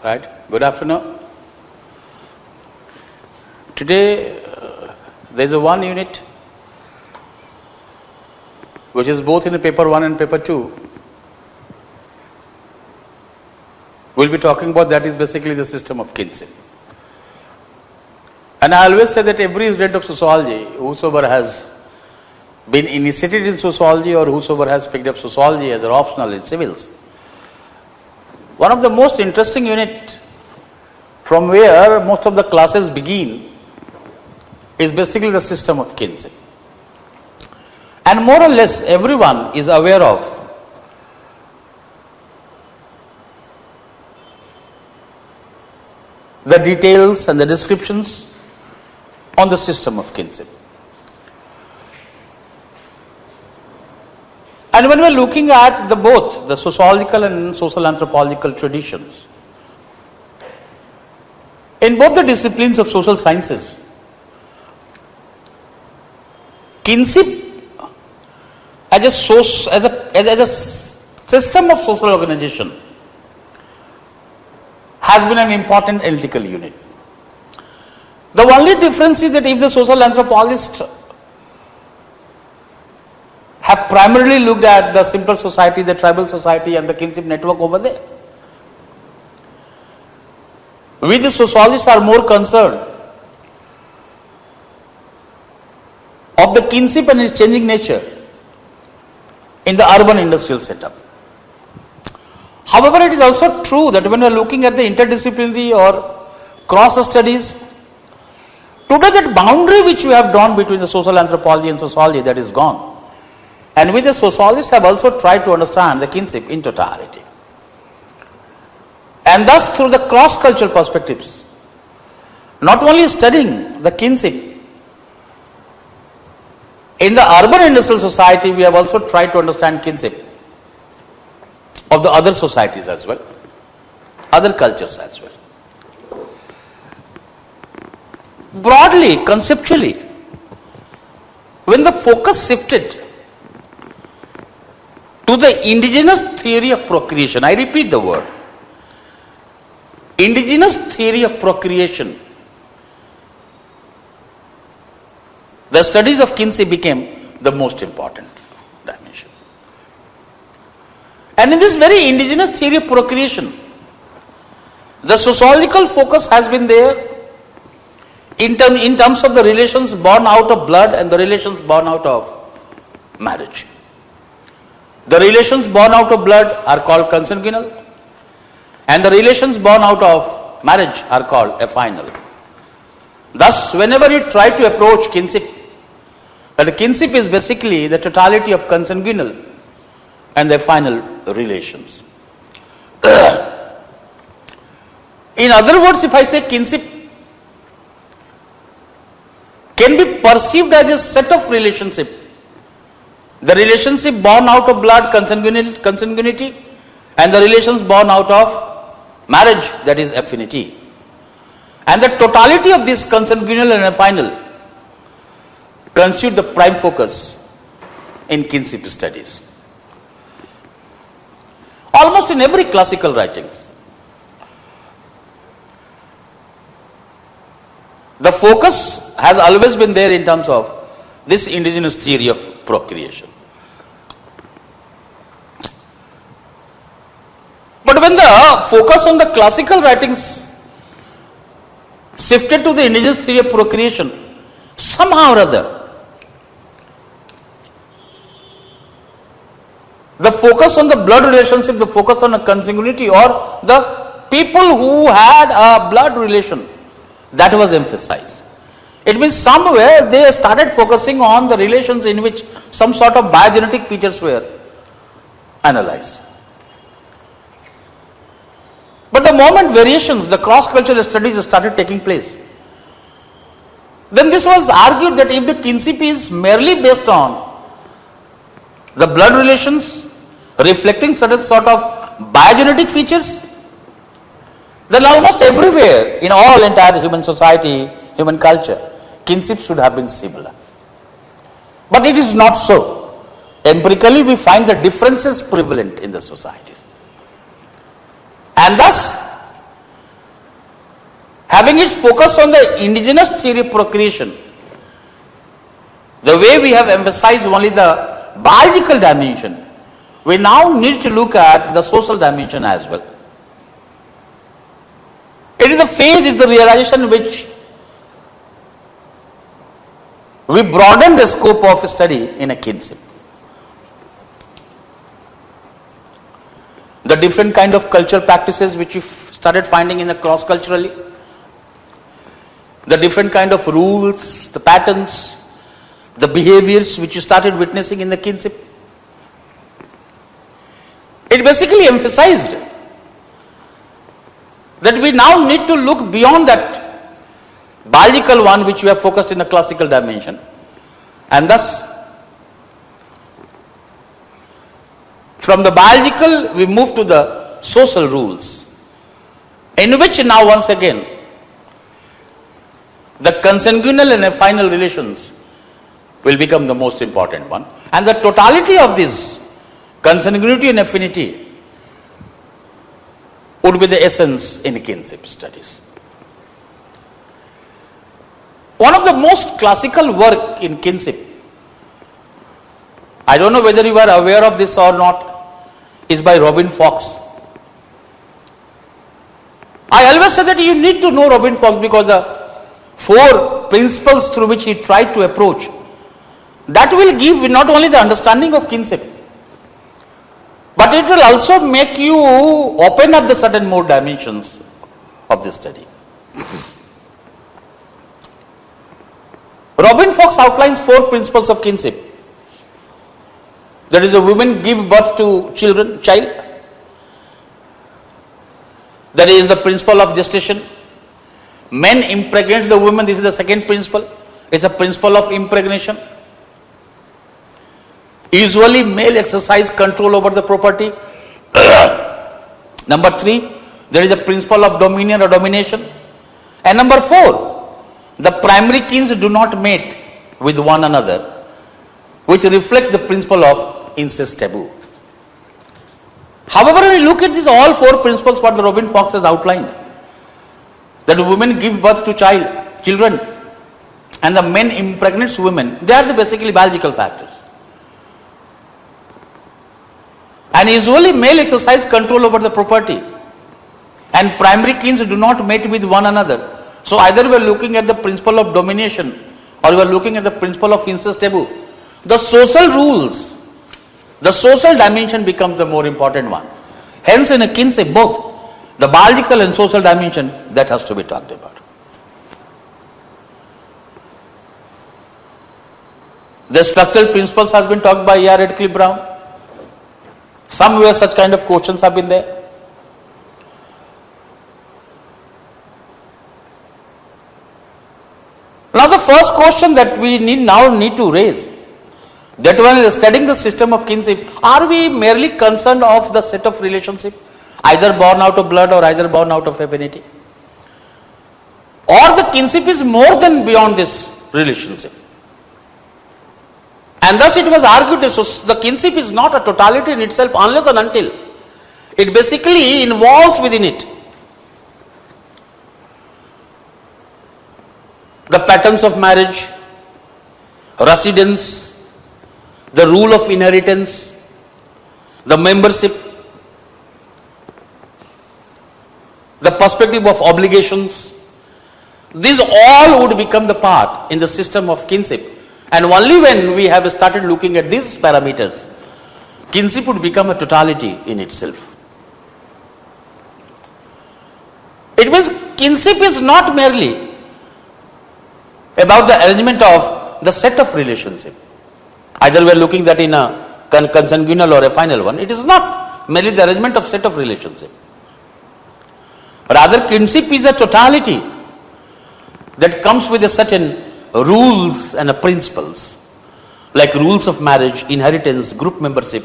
Right. Good afternoon. Today there is a one unit which is both in the paper 1 and paper 2. We'll be talking about that is basically the system of kinship. And I always say that every student of sociology, whosoever has been initiated in sociology or whosoever has picked up sociology as an optional in civils, one of the most interesting unit from where most of the classes begin is basically the system of kinship. And more or less everyone is aware of the details and the descriptions on the system of kinship. And when we are looking at both the sociological and social anthropological traditions, in both the disciplines of social sciences, kinship as a system of social organization has been an important analytical unit. The only difference is that if the social anthropologists have primarily looked at the simple society, the tribal society and the kinship network over there, we the sociologists are more concerned of the kinship and its changing nature in the urban industrial setup. However, it is also true that when we are looking at the interdisciplinary or cross studies, today that boundary which we have drawn between the social anthropology and sociology, that is gone. And we the sociologists have also tried to understand the kinship in totality. And thus through the cross-cultural perspectives, not only studying the kinship in the urban industrial society, we have also tried to understand kinship of the other societies as well, other cultures as well. Broadly, conceptually, when the focus shifted to the indigenous theory of procreation, I repeat the word, indigenous theory of procreation, the studies of kinship became the most important dimension. And in this very indigenous theory of procreation, the sociological focus has been there in terms of the relations born out of blood and the relations born out of marriage. The relations born out of blood are called consanguineal, and the relations born out of marriage are called affinal. Thus, whenever you try to approach kinship, that kinship is basically the totality of consanguineal and the affinal relations. In other words, if I say kinship can be perceived as a set of relationship, the relationship born out of blood, consanguinity, and the relations born out of marriage, that is affinity. And the totality of this consanguineal and affinal constitute the prime focus in kinship studies. Almost in every classical writings, the focus has always been there in terms of this indigenous theory of procreation. But when the focus on the classical writings shifted to the indigenous theory of procreation, somehow or other, the focus on the blood relationship, the focus on a consanguinity or the people who had a blood relation, that was emphasized. It means somewhere they started focusing on the relations in which some sort of biogenetic features were analyzed. But the moment variations, the cross-cultural studies started taking place, then this was argued that if the kinship is merely based on the blood relations reflecting certain sort of biogenetic features, then almost everywhere in all entire human society, human culture, kinship should have been similar. But it is not so. Empirically, we find the differences prevalent in the societies. And thus, having its focus on the indigenous theory of procreation, the way we have emphasized only the biological dimension, we now need to look at the social dimension as well. It is a phase, it is the realization which we broaden the scope of study in a kinship. The different kind of cultural practices which we started finding in the cross-culturally, the different kind of rules, the patterns, the behaviors which you started witnessing in the kinship. It basically emphasized that we now need to look beyond that biological one which we have focused in a classical dimension, and thus from the biological we move to the social rules, in which now once again the consanguineal and affinal relations will become the most important one, and the totality of this consanguinity and affinity would be the essence in kinship studies. One of the most classical work in kinship, I don't know whether you are aware of this or not, is by Robin Fox. I always say that you need to know Robin Fox because the 4 principles through which he tried to approach, that will give not only the understanding of kinship, but it will also make you open up the certain more dimensions of this study. Robin Fox outlines 4 principles of kinship. That is, a woman give birth to child. That is the principle of gestation. Men impregnate the woman. This is the second principle. It's a principle of impregnation. Usually male exercise control over the property. Number 3, there is a principle of dominion or domination. And number 4, the primary kins do not mate with one another, which reflects the principle of incest taboo. However, when we look at these all 4 principles what the Robin Fox has outlined, that women give birth to children and the men impregnates women, they are the basically biological factors. And usually male exercise control over the property and primary kins do not mate with one another. So either we are looking at the principle of domination or we are looking at the principle of incest taboo. The social rules, the social dimension becomes the more important one. Hence in a kinship both the biological and social dimension that has to be talked about. The structural principles has been talked by E.R. Radcliffe Brown. Somewhere such kind of questions have been there. Now the first question that we need to raise, that when studying the system of kinship, are we merely concerned of the set of relationship, either born out of blood or either born out of affinity? Or the kinship is more than beyond this relationship? And thus it was argued that the kinship is not a totality in itself unless and until it basically involves within it the patterns of marriage, residence, the rule of inheritance, the membership, the perspective of obligations. These all would become the part in the system of kinship. And only when we have started looking at these parameters, kinship would become a totality in itself. It means kinship is not merely about the arrangement of the set of relationship. Either we are looking that in a consanguineal or a final one. It is not merely the arrangement of set of relationship. Rather, kinship is a totality that comes with a certain rules and principles, like rules of marriage, inheritance, group membership,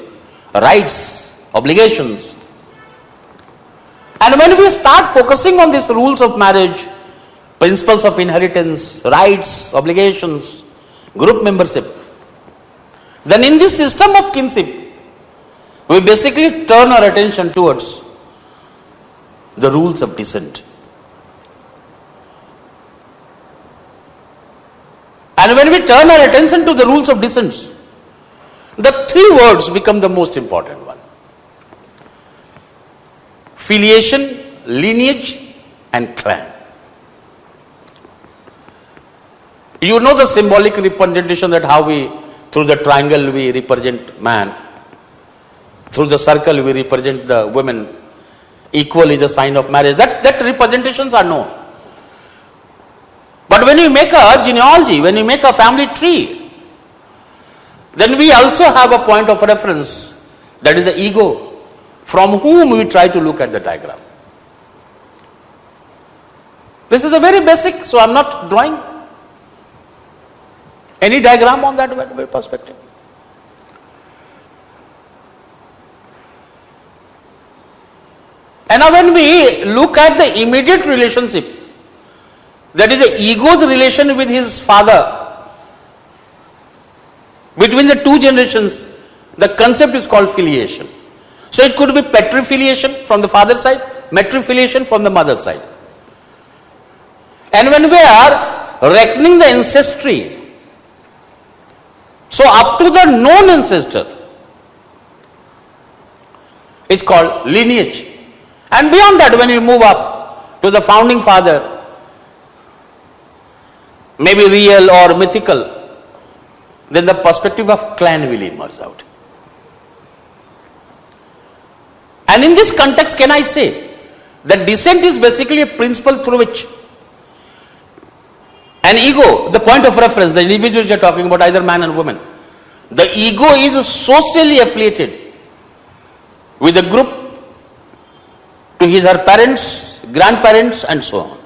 rights, obligations. And when we start focusing on these rules of marriage, principles of inheritance, rights, obligations, group membership, then in this system of kinship, we basically turn our attention towards the rules of descent. And when we turn our attention to the rules of descent, the three words become the most important one. Filiation, lineage, and clan. You know the symbolic representation that how we, through the triangle we represent man, through the circle we represent the women, equally the sign of marriage. That representations are known. But when you make a genealogy, when you make a family tree, then we also have a point of reference, that is the ego, from whom we try to look at the diagram. This is a very basic, so I am not drawing any diagram on that perspective. And now when we look at the immediate relationship, that is the ego's relation with his father, between the two generations, the concept is called filiation. So it could be patrifiliation from the father's side, matrifiliation from the mother's side. And when we are reckoning the ancestry, so up to the known ancestor, it's called lineage. And beyond that, when we move up to the founding father, maybe real or mythical, then the perspective of clan will emerge out. And in this context, can I say that descent is basically a principle through which an ego, the point of reference, the individuals you are talking about, either man and woman, the ego is socially affiliated with the group, to his or her parents, grandparents, and so on.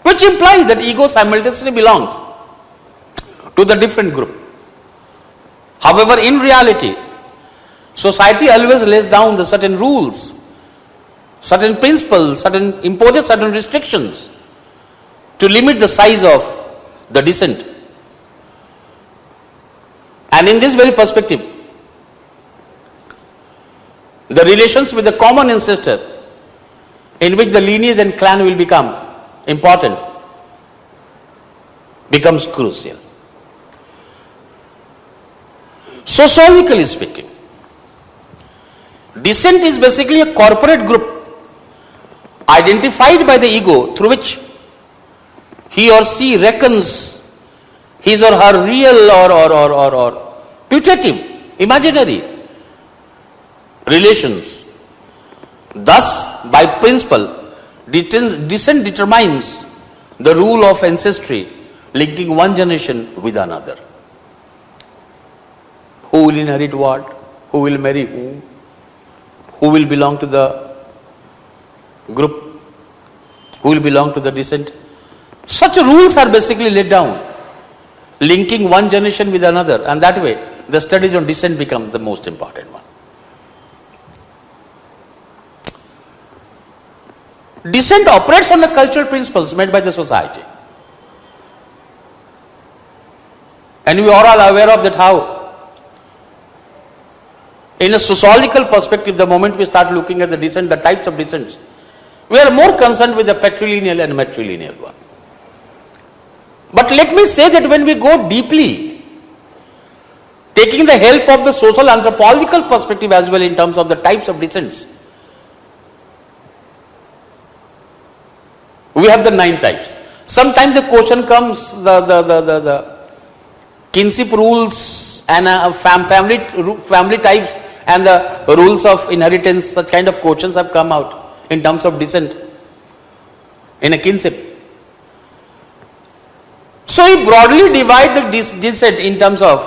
Which implies that ego simultaneously belongs to the different group. However, in reality, society always lays down the certain rules, certain principles, imposes certain restrictions to limit the size of the descent. And in this very perspective, the relations with the common ancestor, in which the lineage and clan will become important, becomes crucial. Sociologically speaking, descent is basically a corporate group identified by the ego through which he or she reckons his or her real or putative, imaginary relations. Thus, by principle, descent determines the rule of ancestry linking one generation with another. Who will inherit what? Who will marry whom? Who will belong to the group? Who will belong to the descent? Such rules are basically laid down, linking one generation with another, and that way the studies on descent become the most important one. Descent operates on the cultural principles made by the society. And we are all aware of that how, in a sociological perspective, the moment we start looking at the descent, the types of descents, we are more concerned with the patrilineal and matrilineal one. But let me say that when we go deeply, taking the help of the social anthropological perspective as well in terms of the types of descents, we have the 9 types. Sometimes the question comes, the kinship rules and family types and the rules of inheritance, such kind of questions have come out in terms of descent in a kinship. So we broadly divide the descent in terms of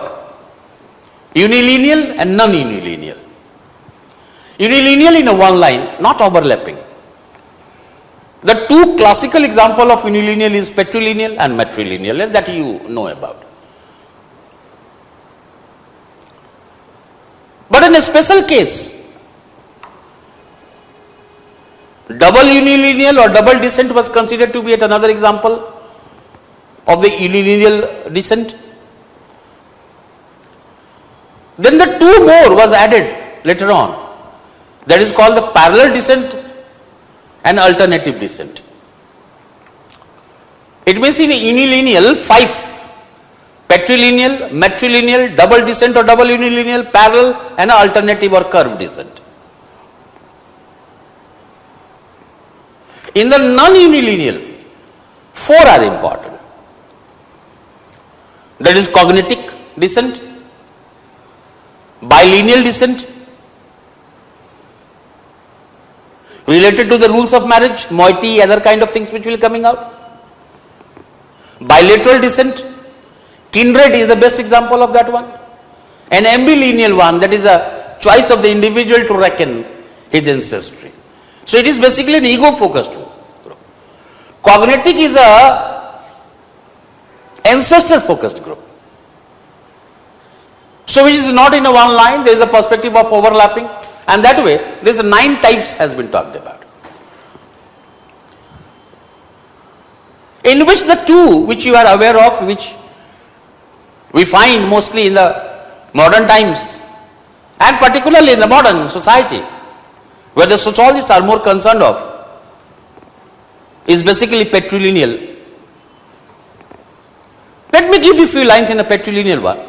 unilineal and non-unilineal. Unilineal in a one line, not overlapping. The two classical example of unilineal is patrilineal and matrilineal, that you know about. But in a special case, double unilineal or double descent was considered to be yet another example of the unilineal descent. Then the 2 more was added later on, that is called the parallel descent and alternative descent. It means in unilineal 5, patrilineal, matrilineal, double descent or double unilineal, parallel and alternative or curved descent. In the non-unilineal, 4 are important. That is cognitive descent, bilineal descent, related to the rules of marriage, moiety, other kind of things which will coming out. Bilateral descent, kindred is the best example of that one. An ambilineal one, that is a choice of the individual to reckon his ancestry. So it is basically an ego-focused group. Cognitive is a ancestor-focused group. So which is not in a one line, there is a perspective of overlapping, and that way there is 9 types has been talked about. In which the 2 which you are aware of, which we find mostly in the modern times and particularly in the modern society, where the sociologists are more concerned of, is basically patrilineal. Let me give you a few lines in a patrilineal one.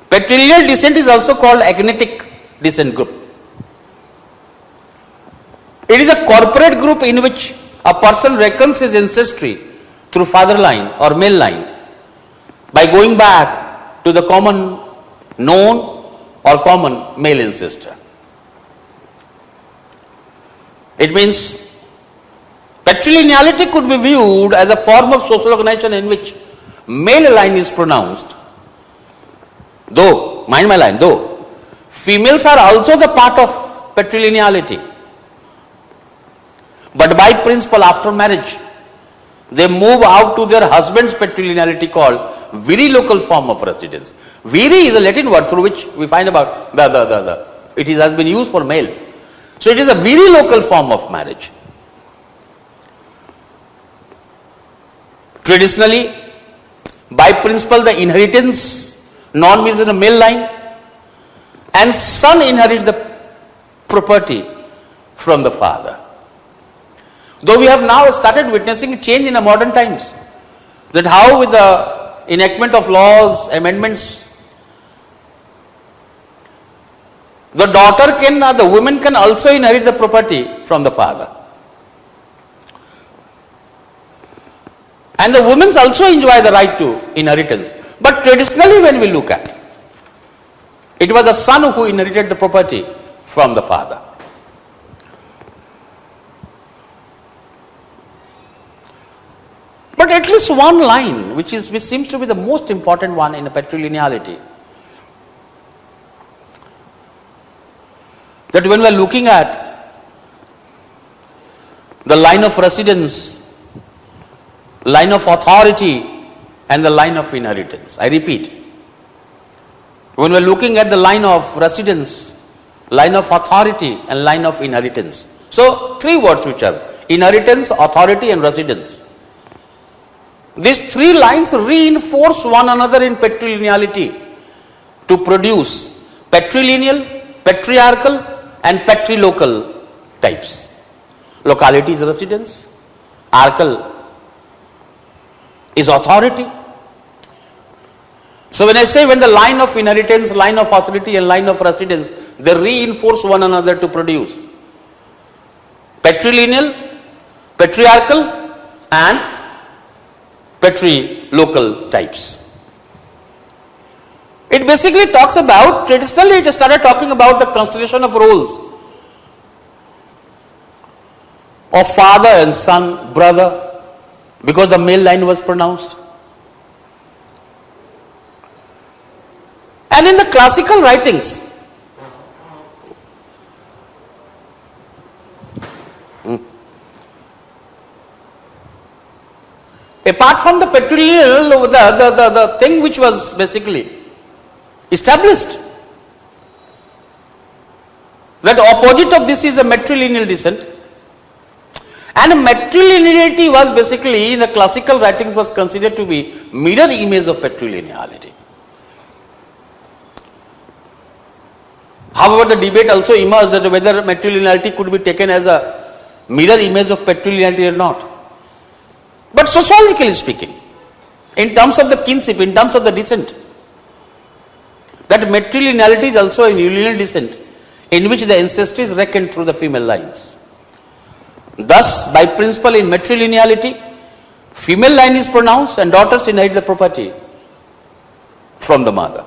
Patrilineal descent is also called agnetic descent group. It is a corporate group in which a person reckons his ancestry through father line or male line by going back to the common known or common male ancestor. It means patrilineality could be viewed as a form of social organization in which male line is pronounced, though, mind my line, though females are also the part of patrilineality, but by principle after marriage they move out to their husband's patrilineality called viri-local form of residence. Viri is a Latin word through which we find about it has been used for male. So it is a viri-local form of marriage. Traditionally, by principle, the inheritance norm is in a male line, and son inherits the property from the father. Though we have now started witnessing a change in the modern times, that how with the enactment of laws, amendments, the daughter can, the woman can also inherit the property from the father. And the women also enjoy the right to inheritance. But traditionally when we look at, it was the son who inherited the property from the father. But at least one line, which seems to be the most important one in a patrilineality, that when we are looking at the line of residence, line of authority and the line of inheritance. I repeat, when we are looking at the line of residence, line of authority and line of inheritance. So 3 words which are inheritance, authority and residence. These 3 lines reinforce one another in patrilineality to produce patrilineal, patriarchal and patrilocal types. Locality is residence, archal is authority. So when I say when the line of inheritance, line of authority and line of residence, they reinforce one another to produce patrilineal, patriarchal and patrilocal types. It basically talks about, traditionally it started talking about the constellation of roles of father and son, brother, because the male line was pronounced. And in the classical writings, apart from the patrilineal, the thing which was basically established, that opposite of this is a matrilineal descent, and matrilineality was basically in the classical writings was considered to be mirror image of patrilineality. However, the debate also emerged that whether matrilineality could be taken as a mirror image of patrilineality or not. But sociologically speaking, in terms of the kinship, in terms of the descent, that matrilineality is also a lineal descent in which the ancestry is reckoned through the female lines. Thus, by principle in matrilineality, female line is pronounced and daughters inherit the property from the mother.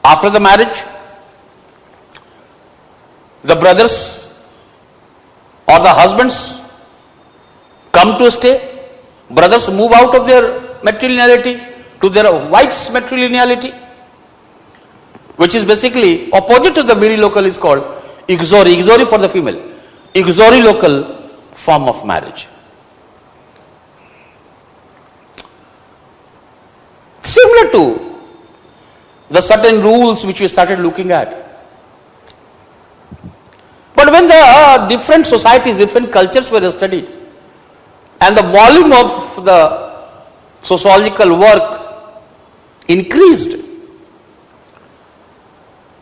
After the marriage, the brothers or the husbands come to stay. Brothers move out of their matrilineality to their wife's matrilineality, which is basically opposite to the virilocal, is called ixori for the female, ixorilocal form of marriage. Similar to the certain rules which we started looking at. But when the different societies, different cultures were studied, and the volume of the sociological work increased,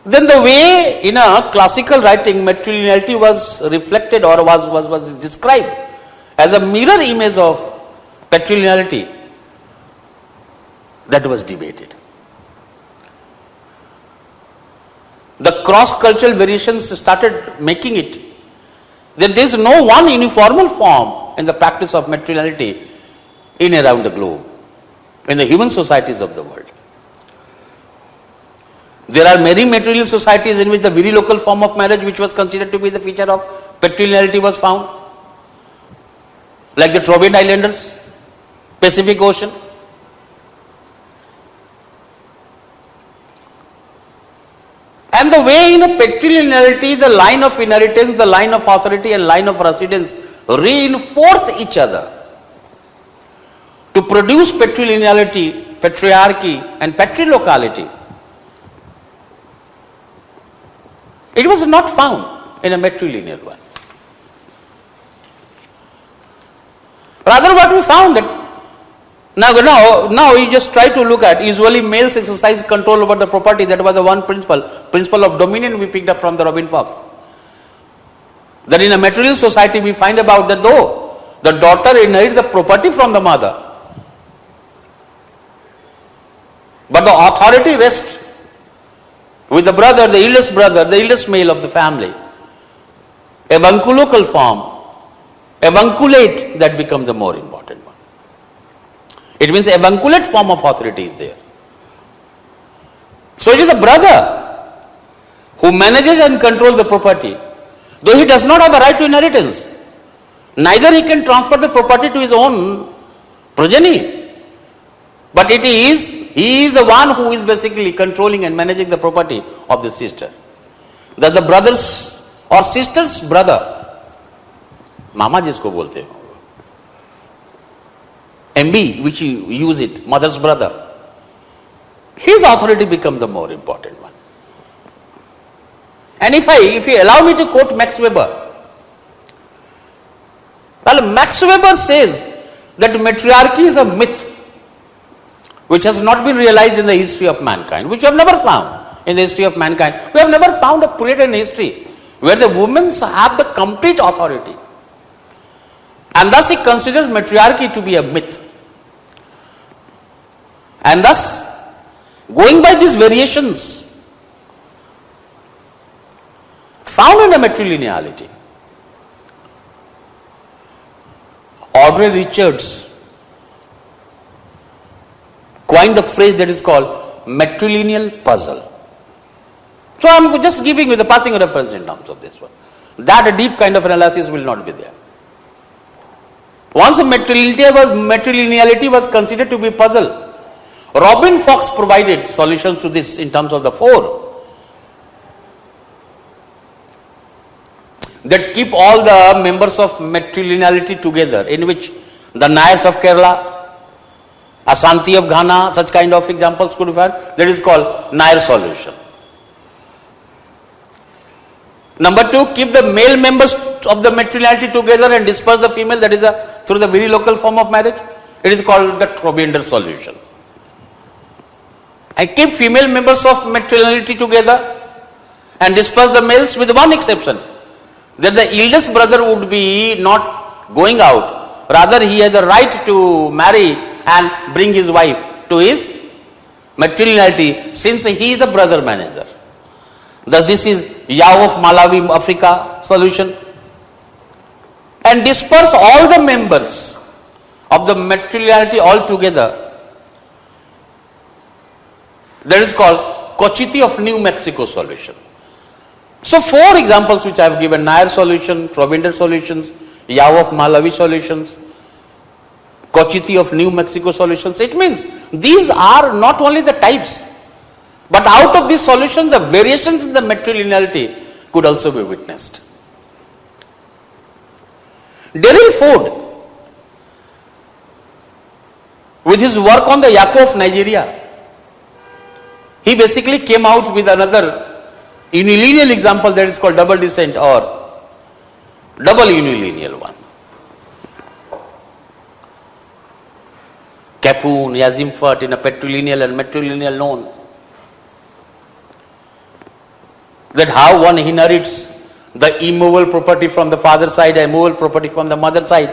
then the way in a classical writing matrilineality was reflected or was described as a mirror image of patrilineality, that was debated. The cross-cultural variations started making it that there is no one uniform form in the practice of matrilineality in and around the globe, in the human societies of the world. There are many matrilineal societies in which the virilocal form of marriage, which was considered to be the feature of patrilineality, was found, like the Trobriand Islanders, Pacific Ocean. And the way in a patrilineality, the line of inheritance, the line of authority and line of residence reinforce each other to produce patrilineality, patriarchy and patrilocality. It was not found in a matrilineal one. Rather, what we found that now you just try to look at, usually males exercise control over the property. That was the one principle of dominion we picked up from the Robin Fox. That in a matrilineal society we find about that though the daughter inherits the property from the mother, but the authority rests with the brother, the eldest male of the family. Avunculocal form, avunculate, that becomes the more important one. It means avunculate form of authority is there. So it is the brother who manages and controls the property, though he does not have a right to inheritance. Neither he can transfer the property to his own progeny, but he is the one who is basically controlling and managing the property of the sister. That the brothers or sister's brother, mama jisko bolte ho, MB, which you use it, mother's brother, his authority becomes the more important one. And if you allow me to quote Max Weber, well, Max Weber says that matriarchy is a myth which has not been realized in the history of mankind, which we have never found in the history of mankind. We have never found a period in history where the women have the complete authority. And thus he considers matriarchy to be a myth. And thus, going by these variations found in the matrilineality, Audrey Richards coined the phrase that is called matrilineal puzzle. So I am just giving you the passing reference in terms of this one. That a deep kind of analysis will not be there. Once matrilineality was considered to be a puzzle, Robin Fox provided solutions to this in terms of the four that keep all the members of matrilineality together, in which the Nayars of Kerala, Ashanti of Ghana, such kind of examples could be found. That is called Nayar solution. Number two, keep the male members of the matrilineality together and disperse the female, that is through the virilocal form of marriage. It is called the Trobriand solution. And keep female members of matrilineality together and disperse the males, with one exception, that the eldest brother would be not going out Rather, he has the right to marry and bring his wife to his matrilineality, since he is the brother manager. Thus, this is Yao of Malawi, Africa solution. And disperse all the members of the matrilineality all together. That is called Cochiti of New Mexico solution. So, 4 examples which I have given: Nair solution, Provinder solutions, Yao of Malawi solutions, Cochiti of New Mexico solutions. It means these are not only the types, but out of these solutions, the variations in the matrilineality could also be witnessed. Daryl Ford, with his work on the Yako of Nigeria, he basically came out with another unilineal example that is called double descent or double unilineal one. Capoon, Yazimfert in a patrilineal and matrilineal known that how one inherits the immovable property from the father side and immovable property from the mother side.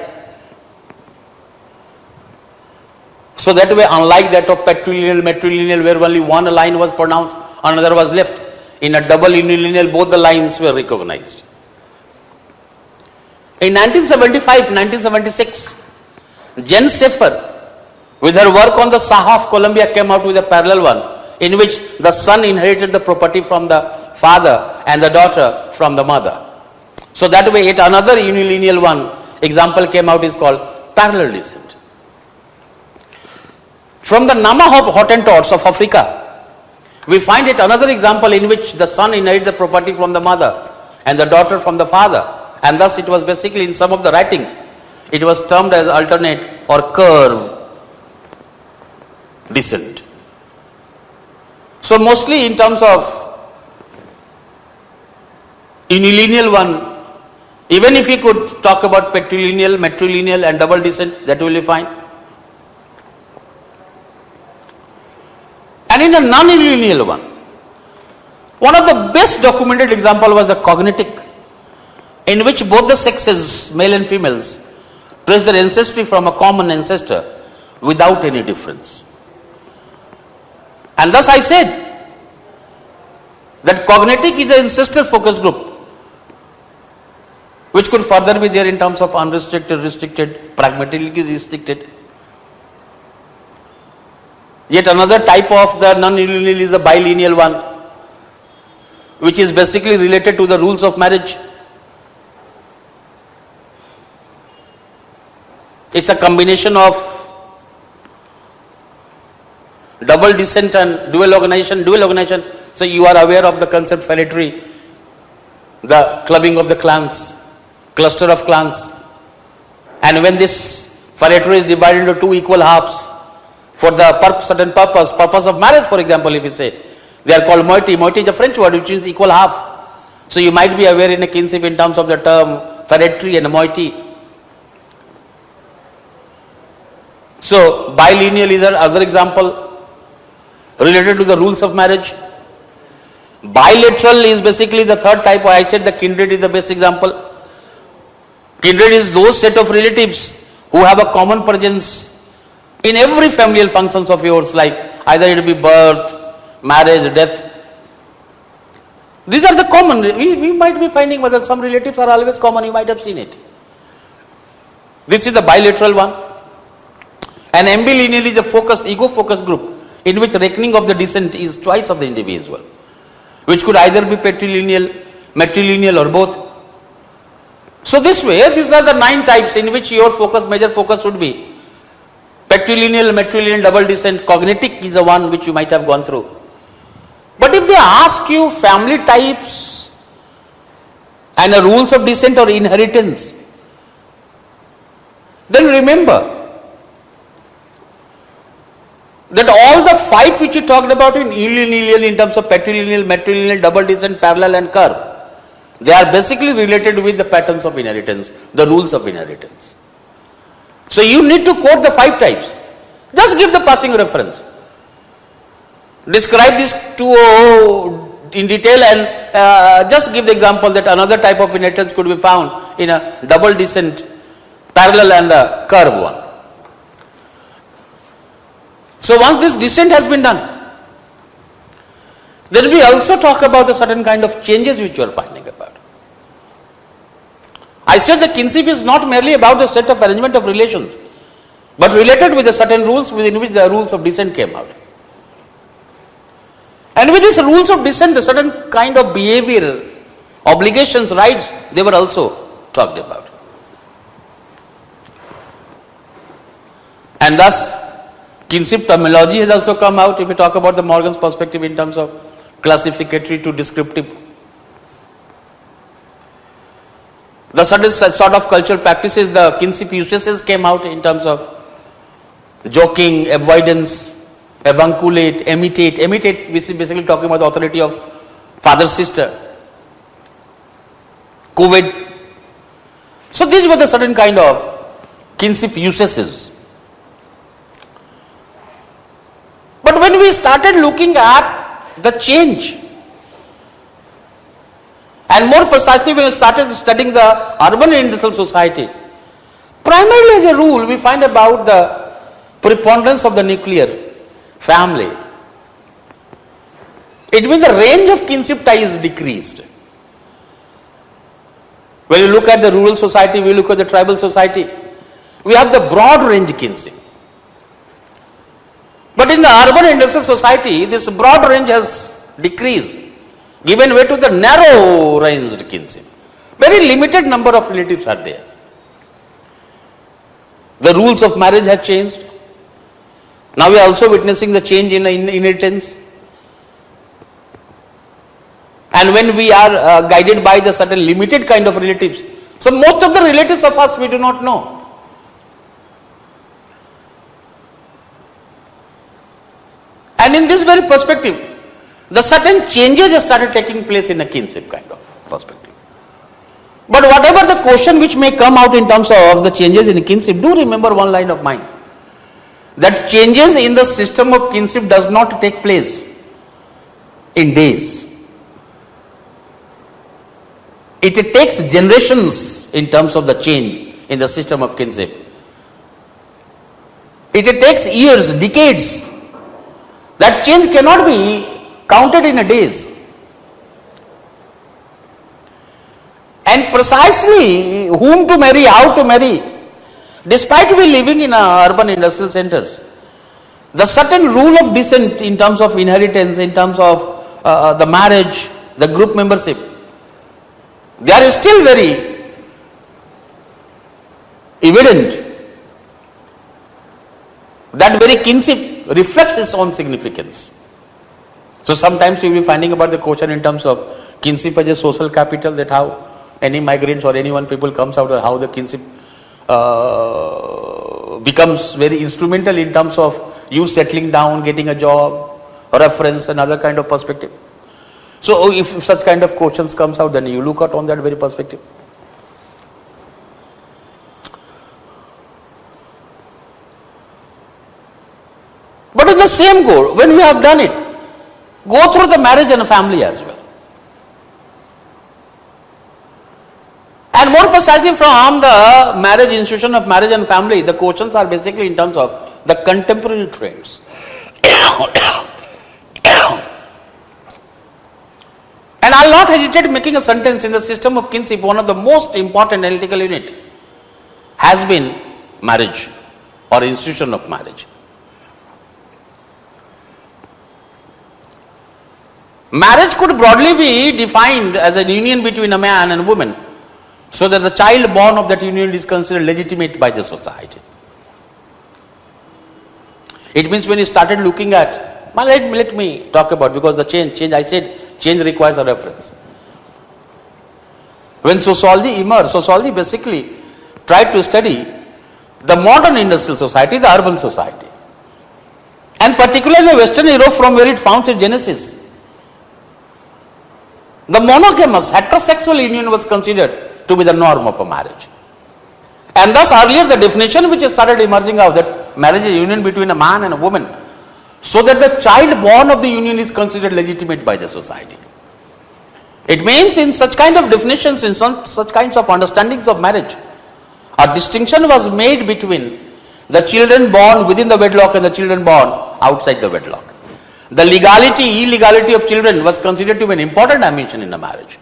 So that way, unlike that of patrilineal, matrilineal, where only one line was pronounced, another was left, in a double unilineal, both the lines were recognized. In 1975-1976, Jen Seffer, with her work on the Saha of Colombia, came out with a parallel one, in which the son inherited the property from the father and the daughter from the mother. So that way, yet another unilineal one example came out, is called parallel descent. From the Nama Hottentots of Africa, we find it another example in which the son inherits the property from the mother and the daughter from the father, and thus it was basically in some of the writings, it was termed as alternate or curve descent. So mostly in terms of unilineal one, even if we could talk about patrilineal, matrilineal and double descent, that will be fine. And in a non-unilineal one of the best documented example was the cognitic, in which both the sexes, male and females, trace their ancestry from a common ancestor without any difference. And thus I said that cognitic is an ancestor focus group, which could further be there in terms of unrestricted, restricted, pragmatically restricted. Yet another type of the non-unilineal is a bilineal one, which is basically related to the rules of marriage. It's a combination of double descent and dual organization. So you are aware of the concept phylactery, the clubbing of the clans, cluster of clans. And when this phylactery is divided into 2 equal halves, for the certain purpose of marriage, for example, if you say, they are called moiety. Moiety is a French word which means equal half. So you might be aware in a kinship in terms of the term phylactery and moiety. So bilineal is another example related to the rules of marriage. Bilateral is basically the third type. I said the kindred is the best example. Kindred is those set of relatives who have a common presence in every familial functions of yours, like either it be birth, marriage, death. These are the common. We might be finding whether some relatives are always common. You might have seen it. This is the bilateral one. And ambilineal is a ego-focused group in which reckoning of the descent is twice of the individual, which could either be patrilineal, matrilineal or both. So this way, these are the 9 types in which your major focus should be. Patrilineal, matrilineal, double descent, cognitic is the one which you might have gone through. But if they ask you family types and the rules of descent or inheritance, then remember that all the 5 which you talked about in unilineal in terms of patrilineal, matrilineal, double descent, parallel and curve, they are basically related with the patterns of inheritance, the rules of inheritance. So you need to quote the 5 types. Just give the passing reference. Describe these 2 in detail and just give the example that another type of inheritance could be found in a double descent parallel and a curve one. So once this descent has been done, then we also talk about a certain kind of changes which you are finding about. I said the kinship is not merely about a set of arrangement of relations, but related with the certain rules within which the rules of descent came out. And with these rules of descent, a certain kind of behavior, obligations, rights, they were also talked about. And thus, kinship terminology has also come out if we talk about the Morgan's perspective in terms of classificatory to descriptive. The certain sort of cultural practices, the kinship usages came out in terms of joking, avoidance, avunculate, imitate. Imitate, which is basically talking about the authority of father, sister. COVID. So these were the certain kind of kinship usages. But when we started looking at the change, and more precisely when we started studying the urban and industrial society, primarily as a rule we find about the preponderance of the nuclear family. It means the range of kinship tie is decreased. When you look at the rural society, we look at the tribal society, we have the broad range kinship. But in the urban industrial society, this broad range has decreased, given way to the narrow ranged kinship. Very limited number of relatives are there. The rules of marriage have changed. Now we are also witnessing the change in inheritance. And when we are guided by the certain limited kind of relatives, so most of the relatives of us we do not know. And in this very perspective, the certain changes have started taking place in a kinship kind of perspective. But whatever the question which may come out in terms of the changes in kinship, do remember one line of mine, that changes in the system of kinship does not take place in days. It takes generations in terms of the change in the system of kinship. It takes years, decades. That change cannot be counted in a days. And precisely whom to marry, how to marry, despite we living in urban industrial centers, the certain rule of descent in terms of inheritance, in terms of the marriage, the group membership, they are still very evident. That very kinship reflects its own significance. So sometimes you will be finding about the question in terms of kinship as a social capital, that how any migrants or any one people comes out, or how the kinship becomes very instrumental in terms of you settling down, getting a job, reference, and other kind of perspective. So if such kind of questions comes out, then you look at on that very perspective. But in the same goal, when we have done it, go through the marriage and family as well. And more precisely from the marriage institution of marriage and family, the questions are basically in terms of the contemporary trends. And I will not hesitate making a sentence in the system of kinship, one of the most important analytical unit has been marriage or institution of marriage. Marriage could broadly be defined as a union between a man and a woman, so that the child born of that union is considered legitimate by the society. It means when you started looking at, well, let me talk about, because the change I said, change requires a reference. When sociology emerged, sociology basically tried to study the modern industrial society, the urban society, and particularly Western Europe, from where it found its genesis. The monogamous heterosexual union was considered to be the norm of a marriage. And thus earlier the definition which started emerging out, that marriage is a union between a man and a woman, so that the child born of the union is considered legitimate by the society. It means in such kind of definitions, in such kinds of understandings of marriage, a distinction was made between the children born within the wedlock and the children born outside the wedlock. The legality, illegality of children was considered to be an important dimension in a marriage.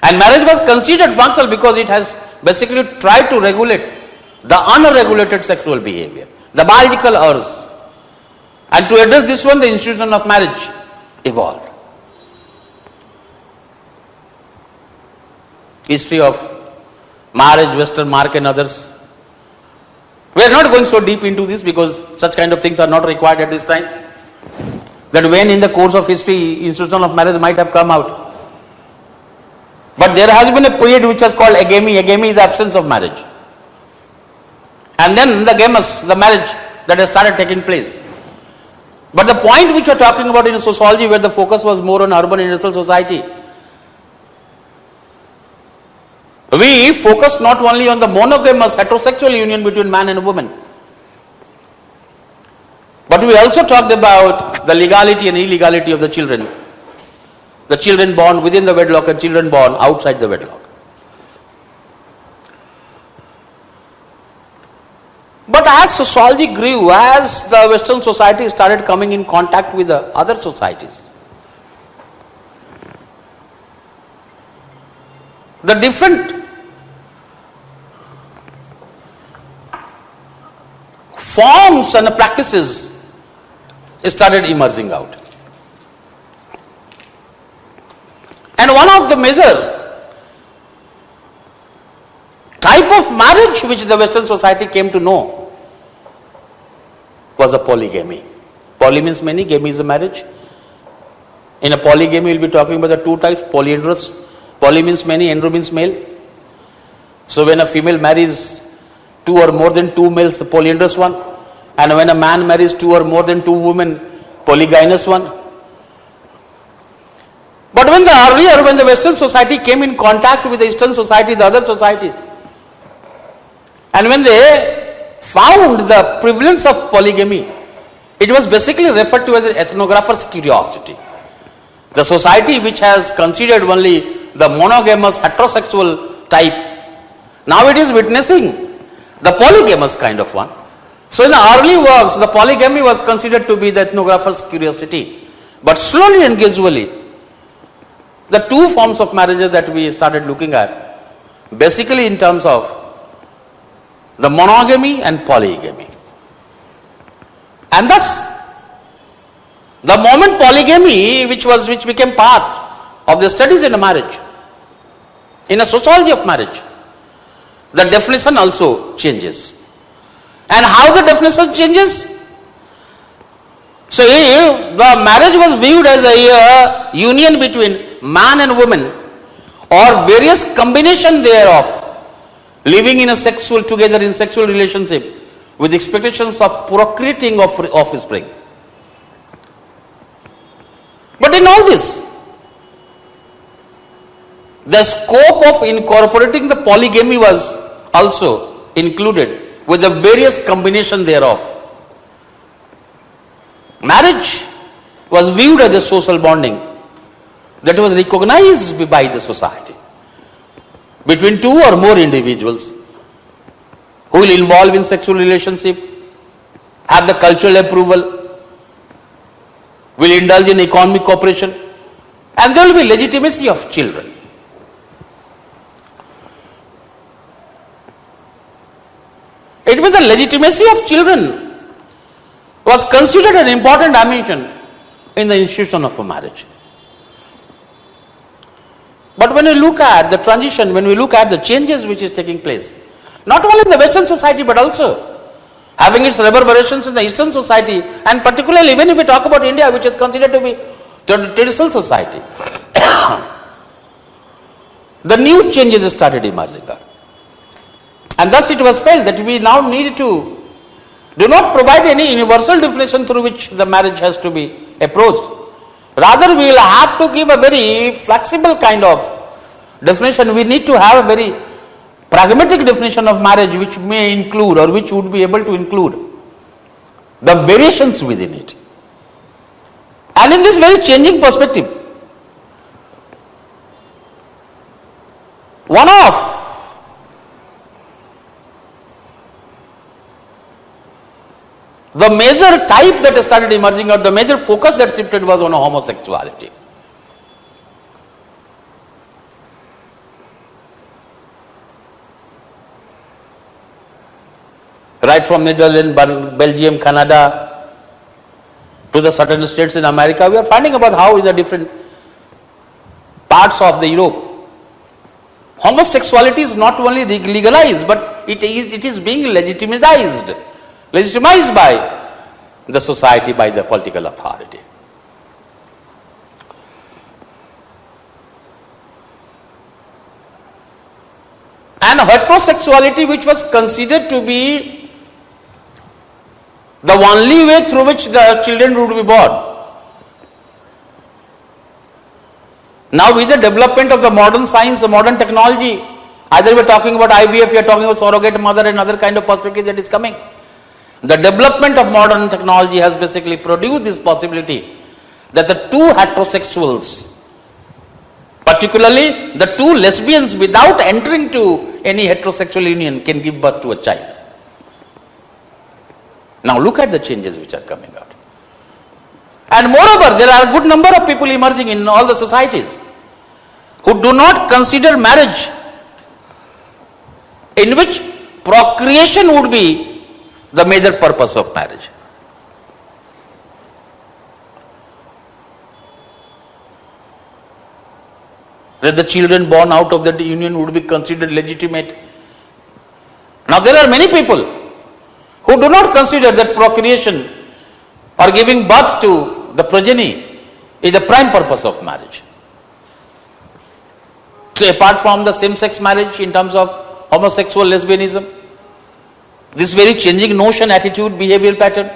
And marriage was considered functional because it has basically tried to regulate the unregulated sexual behavior, the biological urge. And to address this one, the institution of marriage evolved. History of marriage, Western mark and others. We are not going so deep into this because such kind of things are not required at this time. That when in the course of history, institution of marriage might have come out. But there has been a period which was called agamy. Agamy is absence of marriage. And then the gamus, the marriage that has started taking place. But the point which we are talking about in sociology, where the focus was more on urban industrial society, we focused not only on the monogamous heterosexual union between man and woman, but we also talked about the legality and illegality of the children born within the wedlock and children born outside the wedlock. But as sociology grew, as the Western society started coming in contact with the other societies, the different forms and practices started emerging out. And one of the major type of marriage which the Western society came to know was a polygamy. Poly means many, gamy is a marriage. In a polygamy, we will be talking about the two types, polyandrous. Poly means many, andro means male. So when a female marries two or more than two males, the polyandrous one. And when a man marries two or more than two women, polygynous one. But when the Western society came in contact with the Eastern society, the other societies, and when they found the prevalence of polygamy, it was basically referred to as an ethnographer's curiosity. The society which has considered only the monogamous heterosexual type, now it is witnessing the polygamous kind of one. So in the early works, the polygamy was considered to be the ethnographer's curiosity. But slowly and gradually, the two forms of marriages that we started looking at, basically in terms of the monogamy and polygamy. And thus, the moment polygamy, which became part of the studies in a marriage, in a sociology of marriage, the definition also changes. And how the definition changes? So if the marriage was viewed as a union between man and woman, or various combination thereof, living in a together in sexual relationship with expectations of procreating of offspring. But in all this, the scope of incorporating the polygamy was also included with the various combination thereof. Marriage was viewed as a social bonding that was recognized by the society between two or more individuals who will involve in sexual relationship, have the cultural approval, will indulge in economic cooperation, and there will be legitimacy of children. It means the legitimacy of children was considered an important dimension in the institution of a marriage. But when we look at the transition, when we look at the changes which is taking place, not only in the Western society but also having its reverberations in the Eastern society, and particularly even if we talk about India, which is considered to be the traditional society, the new changes started emerging. And thus it was felt that we now need to do not provide any universal definition through which the marriage has to be approached. Rather, we will have to give a very flexible kind of definition. We need to have a very pragmatic definition of marriage which may include or which would be able to include the variations within it. And in this very changing perspective, one of the major type that started emerging, or the major focus that shifted, was on homosexuality. Right from Netherlands, Belgium, Canada, to the certain states in America, we are finding about how in the different parts of the Europe, homosexuality is not only legalized, but it is being legitimized by the society, by the political authority. And heterosexuality, which was considered to be the only way through which the children would be born, now with the development of the modern science, the modern technology, either we are talking about IVF, we are talking about surrogate mother and other kind of perspective that is coming. The development of modern technology has basically produced this possibility that the two heterosexuals, particularly the two lesbians, without entering to any heterosexual union, can give birth to a child. Now look at the changes which are coming out. And moreover, there are a good number of people emerging in all the societies who do not consider marriage, in which procreation would be the major purpose of marriage. That the children born out of that union would be considered legitimate. Now there are many people who do not consider that procreation or giving birth to the progeny is the prime purpose of marriage. So apart from the same-sex marriage in terms of homosexual lesbianism, this very changing notion, attitude, behavioral pattern.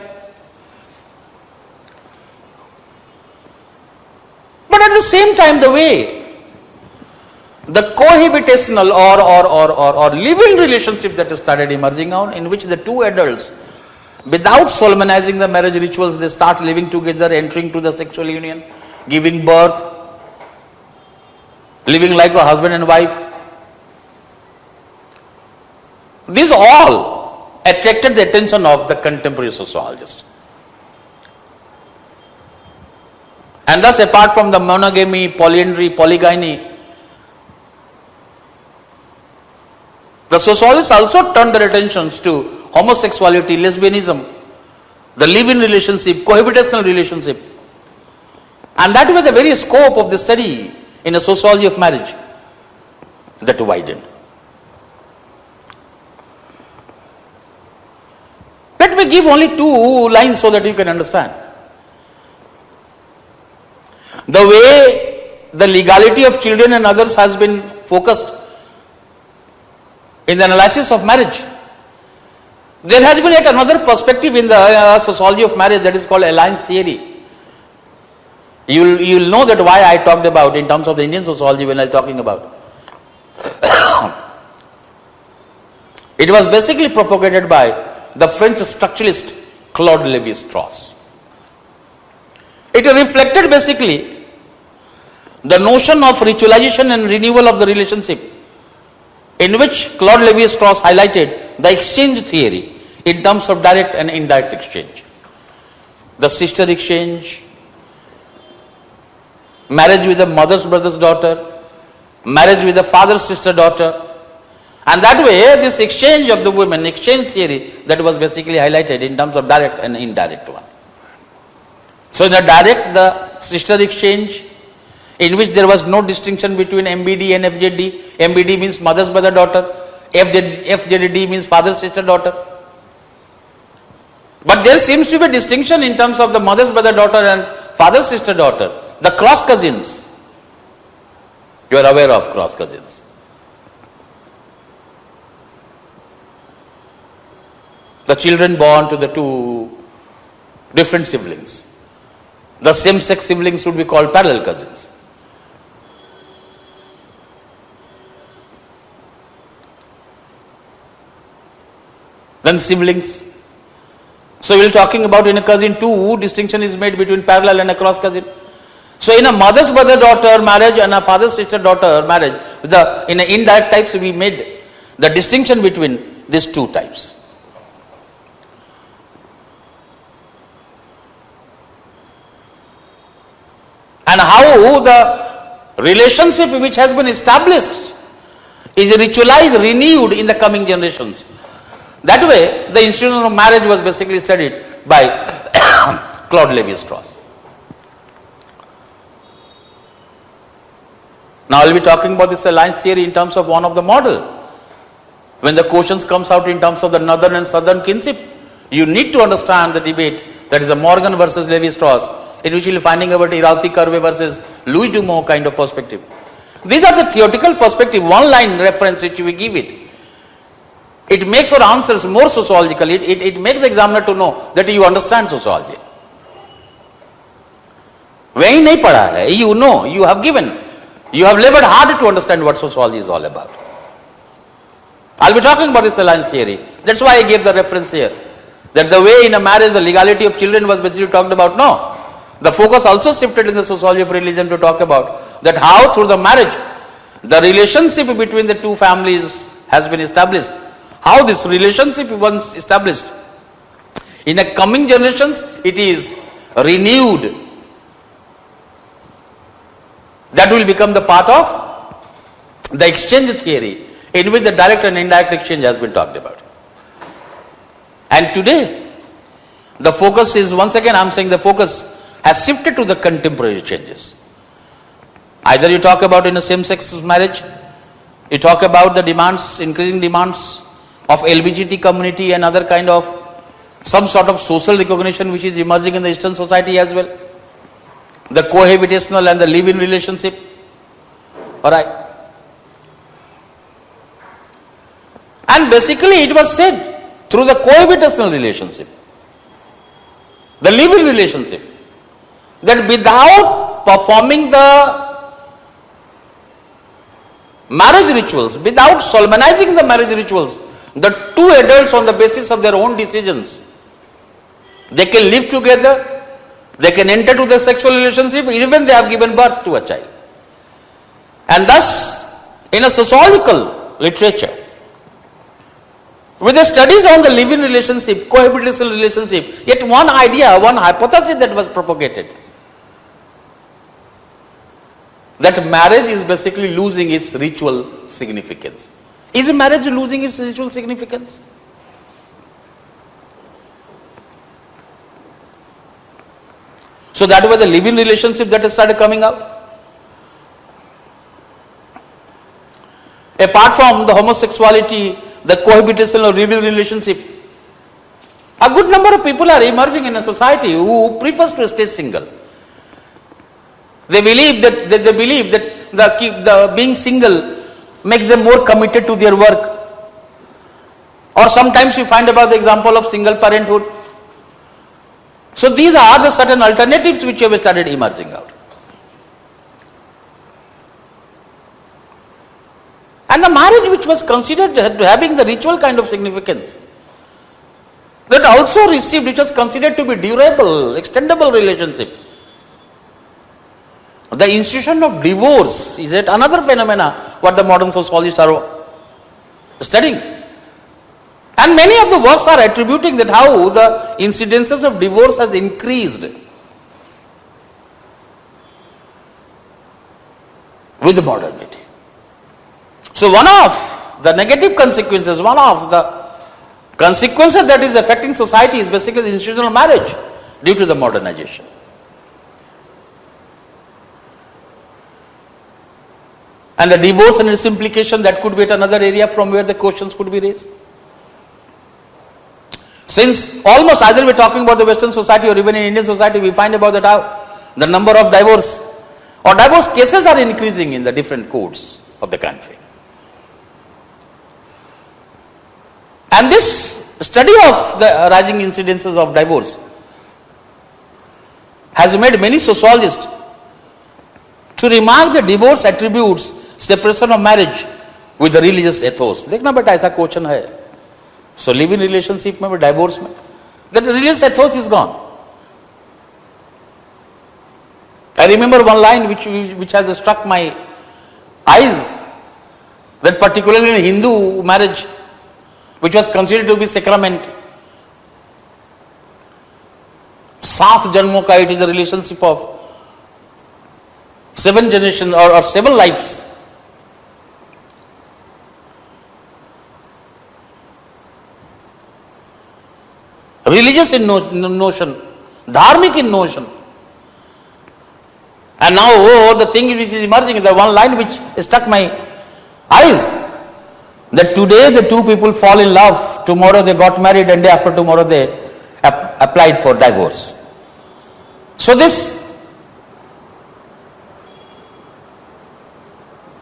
But at the same time, the way the cohabitational or living relationship that started emerging out, in which the two adults, without solemnizing the marriage rituals, they start living together, entering to the sexual union, giving birth, living like a husband and wife. These all attracted the attention of the contemporary sociologists. And thus, apart from the monogamy, polyandry, polygyny, the sociologists also turned their attentions to homosexuality, lesbianism, the live-in relationship, cohabitational relationship. And that was the very scope of the study in a sociology of marriage that widened. Let me give only two lines so that you can understand. The way the legality of children and others has been focused in the analysis of marriage, there has been yet another perspective in the sociology of marriage, that is called alliance theory. You will know that why I talked about in terms of the Indian sociology when I was talking about. It was basically propagated by the French structuralist Claude Lévi-Strauss. It reflected basically the notion of ritualization and renewal of the relationship, in which Claude Lévi-Strauss highlighted the exchange theory in terms of direct and indirect exchange. The sister exchange, marriage with the mother's brother's daughter, marriage with the father's sister daughter, and that way this exchange of the women, exchange theory, that was basically highlighted in terms of direct and indirect one. So in the direct, the sister exchange, in which there was no distinction between MBD and FJD. MBD means mother's brother daughter, FJD means father's sister daughter. But there seems to be a distinction in terms of the mother's brother daughter and father's sister daughter, the cross cousins. You are aware of cross cousins. The children born to the two different siblings. The same-sex siblings would be called parallel cousins. Then siblings. So we are talking about in a cousin too, distinction is made between parallel and a cross cousin. So in a mother's brother daughter marriage and a father's sister daughter marriage, in a indirect types we made the distinction between these two types. and how the relationship which has been established is ritualized, renewed in the coming generations. That way, the institution of marriage was basically studied by Claude Lévi-Strauss. Now I will be talking about this alliance theory in terms of one of the model. When the questions comes out in terms of the northern and southern kinship, you need to understand the debate that is a Morgan versus Lévi-Strauss, in which you will be finding about Irauti Curve versus Louis Dumont kind of perspective. These are the theoretical perspective, one line reference which we give it. It makes your answers more sociological. It makes the examiner to know that you understand sociology. वही नहीं पढ़ा है, you know, you have given, you have labored hard to understand what sociology is all about. I'll be talking about this alliance theory. That's why I gave the reference here. That the way in a marriage the legality of children was basically talked about. No. The focus also shifted in the sociology of religion to talk about that how through the marriage the relationship between the two families has been established. How this relationship once established, in the coming generations it is renewed. That will become the part of the exchange theory, in which the direct and indirect exchange has been talked about. And today, the focus is, once again I am saying the focus has shifted to the contemporary changes. Either you talk about in a same-sex marriage, you talk about the demands, increasing demands of LGBT community and other kind of some sort of social recognition which is emerging in the Eastern society as well. The cohabitational and the live-in relationship. Alright. And basically it was said through the cohabitational relationship, the live-in relationship, that without performing the marriage rituals, without solemnizing the marriage rituals, the two adults on the basis of their own decisions, they can live together, they can enter to the sexual relationship even they have given birth to a child. And thus, in a sociological literature, with the studies on the live-in relationship, cohabitational relationship, yet one idea, one hypothesis that was propagated, that marriage is basically losing its ritual significance. Is marriage losing its ritual significance? So that was the live-in relationship that started coming out. Apart from the homosexuality, the cohabitational or live-in relationship, a good number of people are emerging in a society who prefers to stay single. They believe that the being single makes them more committed to their work. Or sometimes you find about the example of single parenthood. So these are the certain alternatives which have started emerging out. And the marriage which was considered having the ritual kind of significance, that also received, which was considered to be durable, extendable relationship. The institution of divorce is yet another phenomena what the modern sociologists are studying. And many of the works are attributing that how the incidences of divorce has increased with modernity. So one of the negative consequences, one of the consequences that is affecting society is basically the institutional marriage due to the modernization. And the divorce and its implication, that could be at another area from where the questions could be raised. Since almost either we're talking about the Western society or even in Indian society, we find about that how the number of divorce or divorce cases are increasing in the different courts of the country. And this study of the rising incidences of divorce has made many sociologists to remark the divorce attributes separation of marriage with the religious ethos. देखना बेटा ऐसा question है. So live-in relationship में divorce में, that religious ethos is gone. I remember one line which has struck my eyes, that particularly in Hindu marriage, which was considered to be sacrament, 7 जन्मों का, it is the relationship of 7 generations or 7 lives. Religious in notion, dharmic in notion. And now the thing which is emerging, the one line which struck my eyes, that today the two people fall in love, tomorrow they got married, and day after tomorrow they applied for divorce. So this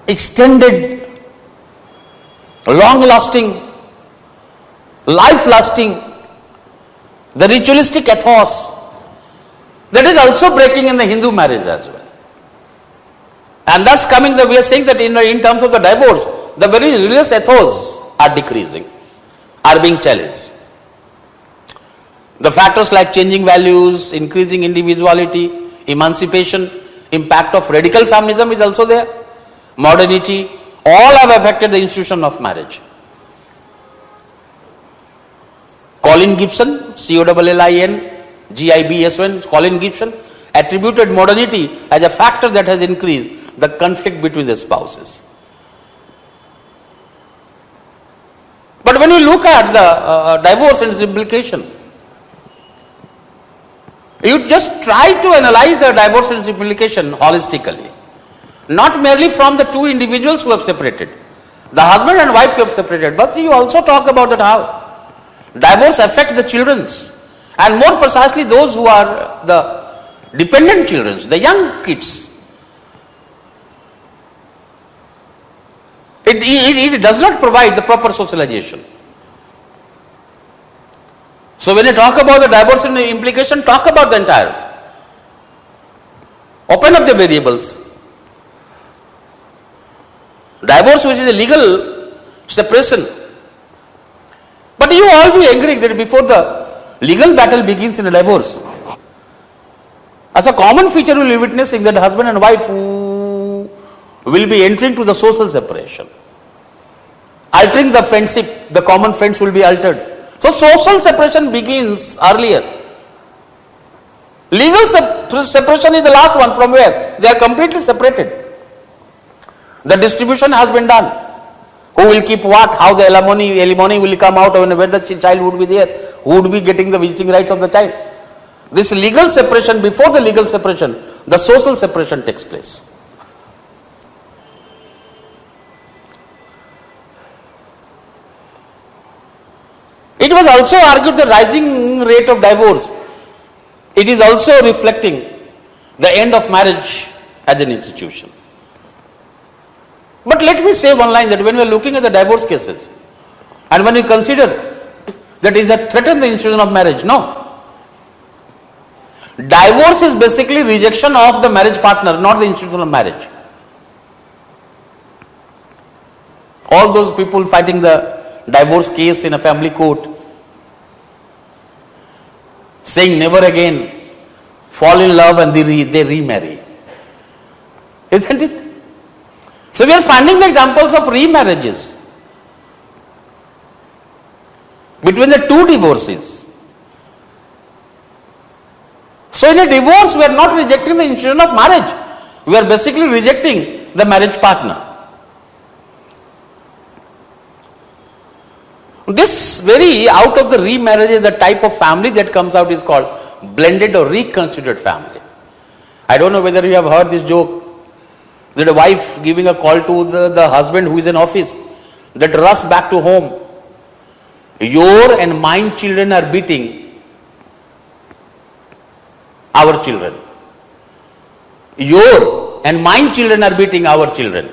extended, long-lasting, life-lasting, the ritualistic ethos, that is also breaking in the Hindu marriage as well. And thus coming, we are saying that in terms of the divorce, the very religious ethos are decreasing, are being challenged. The factors like changing values, increasing individuality, emancipation, impact of radical feminism is also there, modernity, all have affected the institution of marriage. Colin Gibson, C-O-L-L-I-N-G-I-B-S-O-N, Colin Gibson attributed modernity as a factor that has increased the conflict between the spouses. But when you look at the divorce and its implication, you just try to analyze the divorce and its implication holistically, not merely from the two individuals who have separated, the husband and wife who have separated, but you also talk about that how divorce affects the children's, and more precisely those who are the dependent children, the young kids. It does not provide the proper socialization. So when you talk about the divorce and the implication, talk about the entire. Open up the variables. Divorce, which is a legal separation. But you all be agreeing that before the legal battle begins in a divorce, as a common feature you will be witnessing that husband and wife who will be entering to the social separation. Altering the friendship, the common friends will be altered. So social separation begins earlier. Legal separation is the last one, from where they are completely separated. The distribution has been done. Who will keep what, how the alimony will come out, where the child would be there, who would be getting the visiting rights of the child. This legal separation, before the legal separation, the social separation takes place. It was also argued the rising rate of divorce, it is also reflecting the end of marriage as an institution. But let me say one line, that when we are looking at the divorce cases, and when we consider that is a threat in the institution of marriage, no. Divorce is basically rejection of the marriage partner, not the institution of marriage. All those people fighting the divorce case in a family court, saying never again, fall in love and they remarry. Isn't it? So we are finding the examples of remarriages between the two divorces. So in a divorce, we are not rejecting the institution of marriage. We are basically rejecting the marriage partner. This very out of the remarriage, the type of family that comes out is called blended or reconstituted family. I don't know whether you have heard this joke, that a wife giving a call to the husband who is in office, that rush back to home. Your and mine children are beating our children. Your and mine children are beating our children.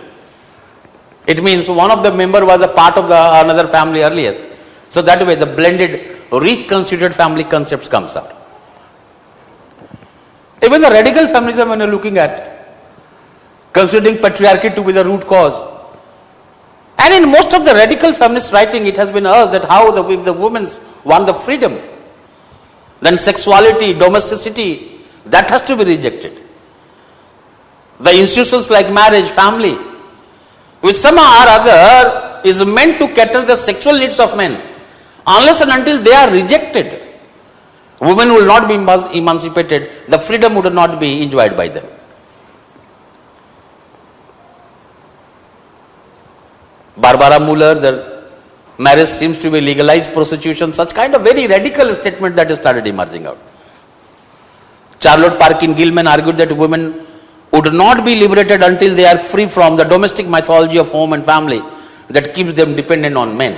It means one of the member was a part of another family earlier. So that way the blended, reconstituted family concepts comes out. Even the radical feminism, when you are looking at, considering patriarchy to be the root cause. And in most of the radical feminist writing, it has been asked that how if the women want the freedom, then sexuality, domesticity, that has to be rejected. The institutions like marriage, family, which somehow or other is meant to cater the sexual needs of men, unless and until they are rejected, women will not be emancipated, the freedom would not be enjoyed by them. Barbara Muller, the marriage seems to be legalized prostitution, such kind of very radical statement that started emerging out. Charlotte Parkin Gilman argued that women would not be liberated until they are free from the domestic mythology of home and family that keeps them dependent on men.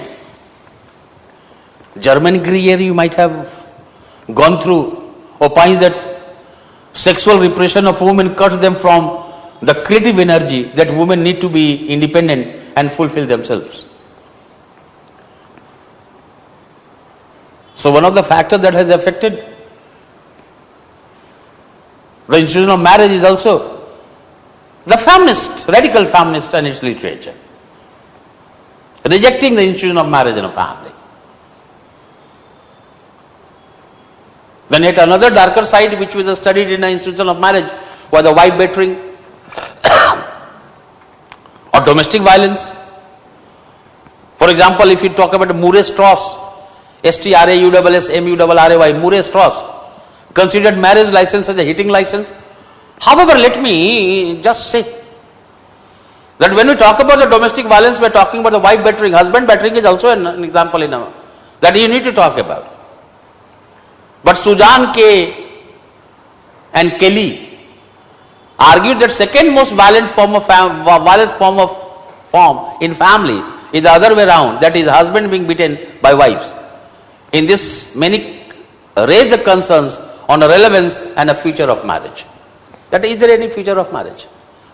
German Grier, you might have gone through, opines that sexual repression of women cuts them from the creative energy that women need to be independent and fulfill themselves. So one of the factors that has affected the institution of marriage is also the feminist, radical feminist and its literature, rejecting the institution of marriage and a family. Then yet another darker side which was studied in the institution of marriage was the wife beating or domestic violence. For example, if you talk about Murray-Strauss, S-T-R-A-U-S-S-M-U-R-R-A-Y, Murray-Strauss considered marriage license as a hitting license. However, let me just say that when we talk about the domestic violence, we are talking about the wife battering. Husband battering is also an example in our, that you need to talk about. But Surendra K and Kelly argued that second most violent form in family is the other way around, that is husband being beaten by wives. In this, many raise the concerns on the relevance and the future of marriage. That is there any future of marriage?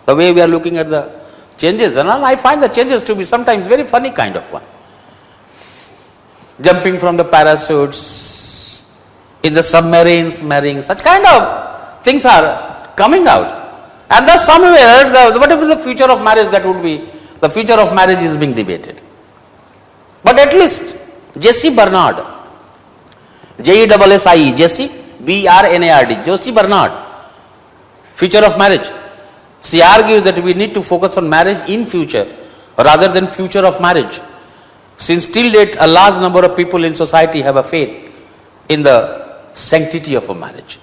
The way we are looking at the changes, and I find the changes to be sometimes very funny kind of one. Jumping from the parachutes, in the submarines, marrying, such kind of things are coming out. And thus somewhere, whatever the future of marriage that would be, the future of marriage is being debated. But at least Jessie Bernard, Jessie, Jessie, B-R-N-A-R-D, Jessie Bernard, future of marriage. She argues that we need to focus on marriage in future rather than future of marriage, since till date a large number of people in society have a faith in the sanctity of a marriage.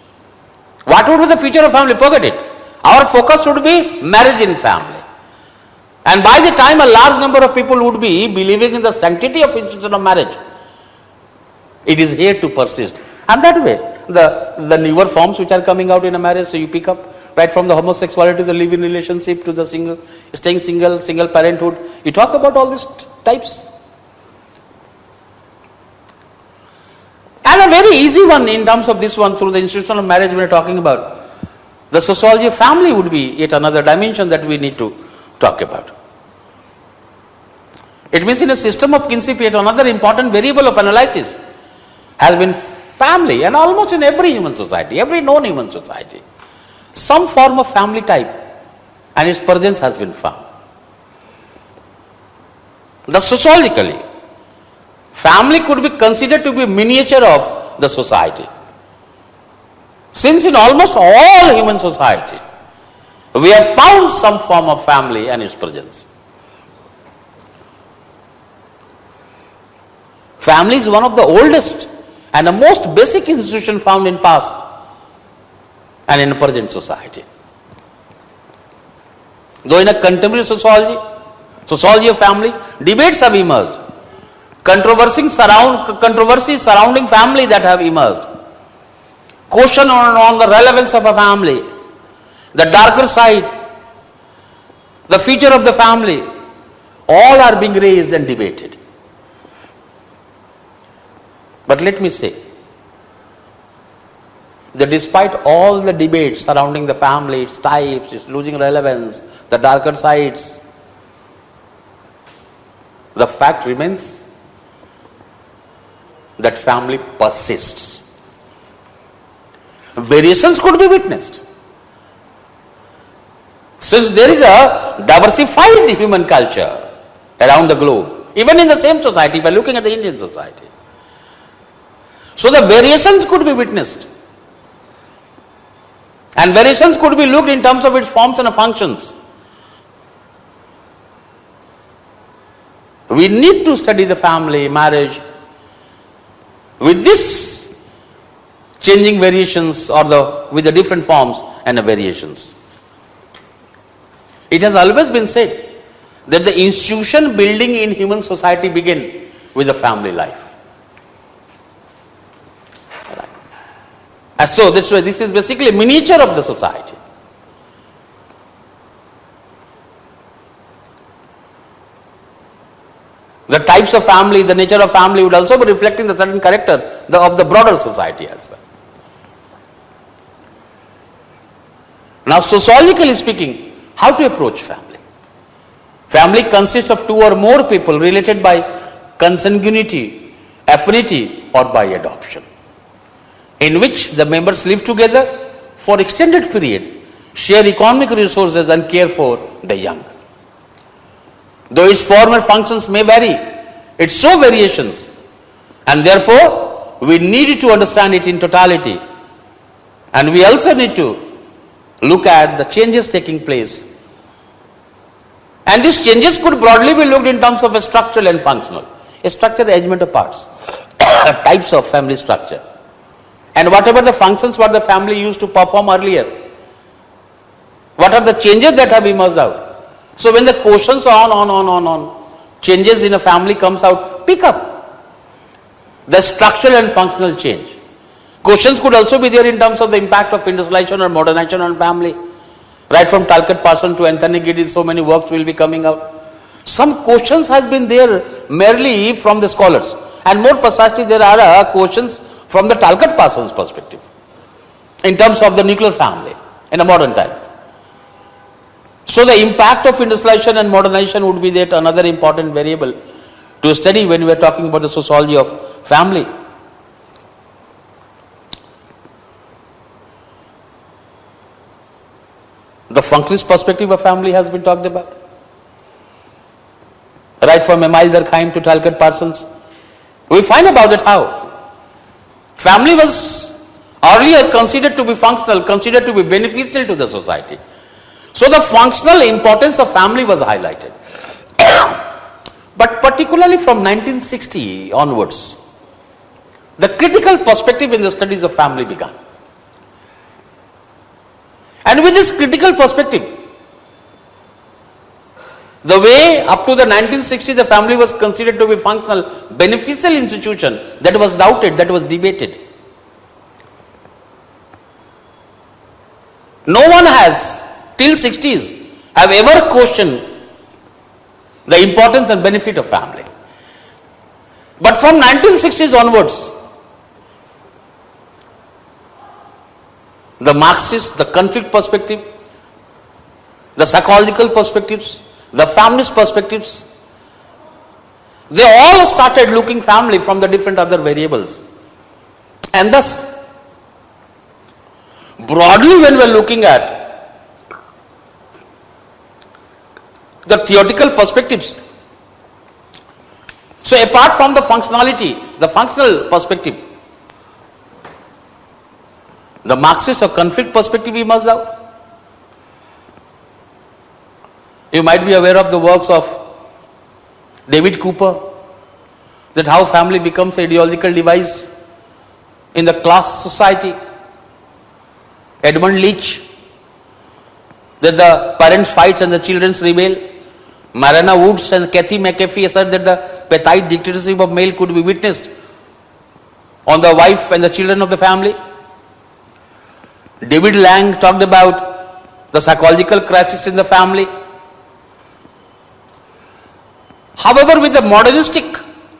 What would be the future of family? Forget it. Our focus would be marriage in family. And by the time a large number of people would be believing in the sanctity of institution of marriage, it is here to persist. And that way, the newer forms which are coming out in a marriage, so you pick up right from the homosexuality to the live-in relationship to the staying single parenthood. You talk about all these types. And a very easy one in terms of this one, through the institution of marriage we are talking about. The sociology of family would be yet another dimension that we need to talk about. It means in a system of kinship, yet another important variable of analysis has been family, and almost in every human society, every known human society, some form of family type and its presence has been found. Thus sociologically, family could be considered to be a miniature of the society. Since in almost all human society, we have found some form of family and its presence. Family is one of the oldest and the most basic institution found in past and in present society. Though in a contemporary sociology of family, debates have emerged. Controversies surrounding family that have emerged. Question on the relevance of a family, the darker side, the future of the family, all are being raised and debated. But let me say that despite all the debates surrounding the family, its types, its losing relevance, the darker sides, the fact remains that family persists. Variations could be witnessed. Since there is a diversified human culture around the globe, even in the same society, by looking at the Indian society. So the variations could be witnessed. And variations could be looked in terms of its forms and functions. We need to study the family, marriage, with this changing variations or with the different forms and the variations. It has always been said that the institution building in human society begin with the family life. And so that's why this is basically a miniature of the society. The types of family, the nature of family would also be reflecting the certain character of the broader society as well. Now, sociologically speaking, how to approach family? Family consists of two or more people related by consanguinity, affinity, or by adoption, in which the members live together for extended period, share economic resources and care for the young. Though its form and functions may vary, it shows variations, and therefore we need to understand it in totality, and we also need to look at the changes taking place. And these changes could broadly be looked in terms of a structural and functional. A structural arrangement of parts, types of family structure, and whatever the functions what the family used to perform earlier, what are the changes that have emerged out. So when the questions on changes in a family comes out, pick up the structural and functional change. Questions could also be there in terms of the impact of industrialization or modernization on family. Right from Talcott Parsons to Anthony Giddens, so many works will be coming out. Some questions has been there merely from the scholars, and more precisely there are questions from the Talcott Parsons perspective in terms of the nuclear family in a modern time. So the impact of industrialization and modernization would be that another important variable to study when we are talking about the sociology of family. The functionalist perspective of family has been talked about. Right from Emile Durkheim to Talcott Parsons, we find about it how family was earlier considered to be functional, considered to be beneficial to the society. So the functional importance of family was highlighted. But particularly from 1960 onwards, the critical perspective in the studies of family began. And with this critical perspective, the way up to the 1960s the family was considered to be functional, beneficial institution, that was doubted, that was debated. No one has till 60s have ever questioned the importance and benefit of family. But from 1960s onwards, the Marxist, the conflict perspective, the psychological perspectives, the feminist perspectives, they all started looking family from the different other variables. And thus, broadly when we are looking at the theoretical perspectives, so apart from the functionality, the functional perspective, the Marxist or conflict perspective emerged out. You might be aware of the works of David Cooper, that how family becomes an ideological device in the class society. Edmund Leach, that the parents fights and the children rebel. Marana Woods and Kathy McAfee assert that the Pethite dictatorship of male could be witnessed on the wife and the children of the family. David Lang talked about the psychological crisis in the family. However, with the modernistic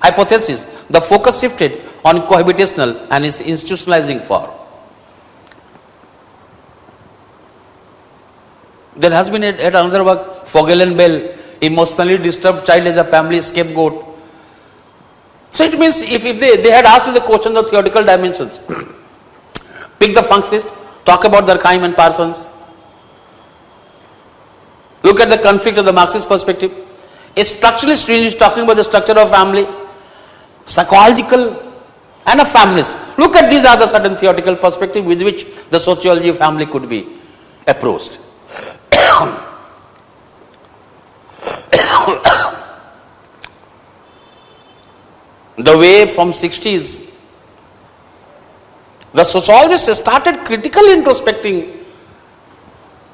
hypothesis, the focus shifted on cohabitational and its institutionalizing form. There has been yet another work, Fogel and Bell, emotionally disturbed child as a family scapegoat. So it means if they had asked the question of theoretical dimensions, pick the functionist, talk about Durkheim and Parsons, look at the conflict of the Marxist perspective. A structuralist is talking about the structure of family, psychological and a feminist. Look at these are the certain theoretical perspective with which the sociology of family could be approached. The way from 60s, the sociologists started critically introspecting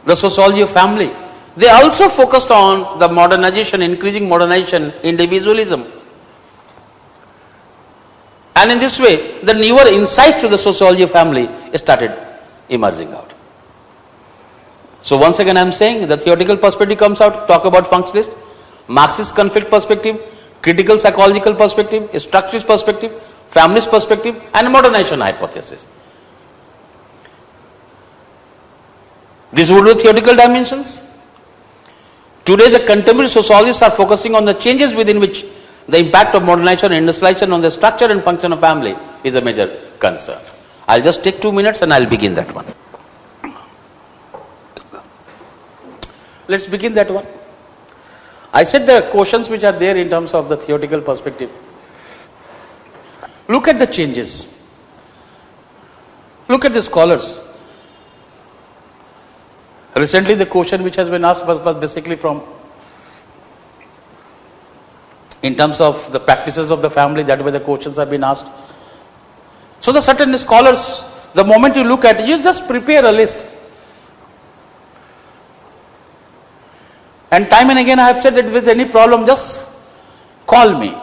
the sociology of family. They also focused on the modernization, increasing modernization, individualism. And in this way, the newer insight to the sociology of family started emerging out. So once again I am saying the theoretical perspective comes out, talk about functionalist, Marxist conflict perspective, critical psychological perspective, structuralist perspective, feminist perspective, and modernization hypothesis. These would be theoretical dimensions. Today the contemporary sociologists are focusing on the changes within which the impact of modernization and industrialization on the structure and function of family is a major concern. I'll just take 2 minutes and I'll begin that one. Let's begin that one. I said the questions which are there in terms of the theoretical perspective. Look at the changes. Look at the scholars. Recently the question which has been asked was basically from in terms of the practices of the family, that way the questions have been asked. So the certain scholars, the moment you look at it, you just prepare a list. And time and again I have said that if there is any problem, just call me.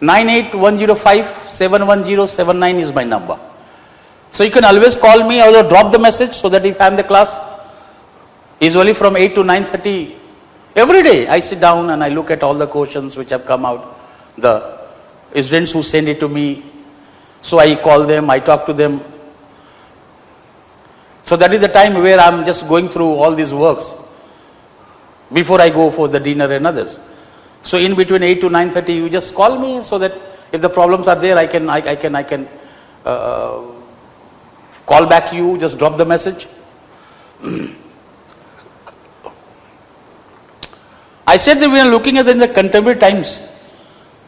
9810571079 is my number. So you can always call me or drop the message, so that if I am in the class, usually from 8 to 9:30, every day I sit down and I look at all the questions which have come out, the students who send it to me. So I call them, I talk to them. So that is the time where I am just going through all these works before I go for the dinner and others. So in between 8 to 9:30, you just call me, so that if the problems are there, I can call back you, just drop the message. I said that we are looking at in the contemporary times,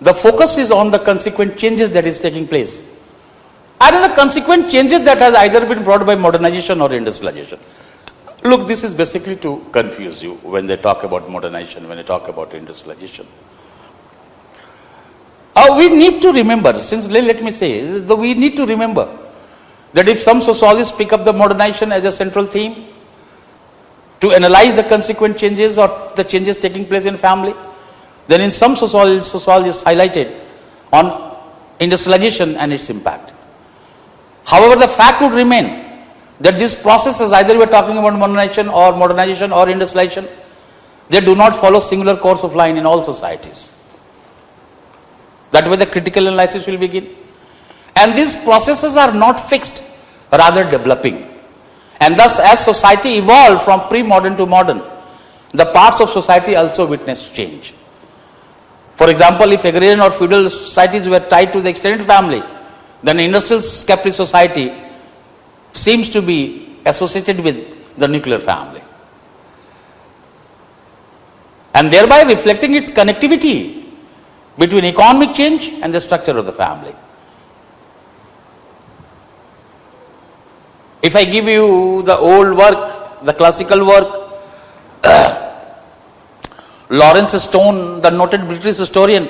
the focus is on the consequent changes that is taking place. And the consequent changes that has either been brought by modernization or industrialization. Look, this is basically to confuse you when they talk about modernization, when they talk about industrialization. We need to remember, let me say, we need to remember that if some sociologists pick up the modernization as a central theme, to analyze the consequent changes or the changes taking place in family, then in some sociologists highlighted on industrialization and its impact. However, the fact would remain that these processes, either we are talking about modernization or industrialization, they do not follow singular course of line in all societies. That way the critical analysis will begin. And these processes are not fixed, rather developing. And thus, as society evolved from pre-modern to modern, the parts of society also witnessed change. For example, if agrarian or feudal societies were tied to the extended family, then industrial capitalist society seems to be associated with the nuclear family, and thereby reflecting its connectivity between economic change and the structure of the family. If I give you the old work, the classical work, Lawrence Stone, the noted British historian,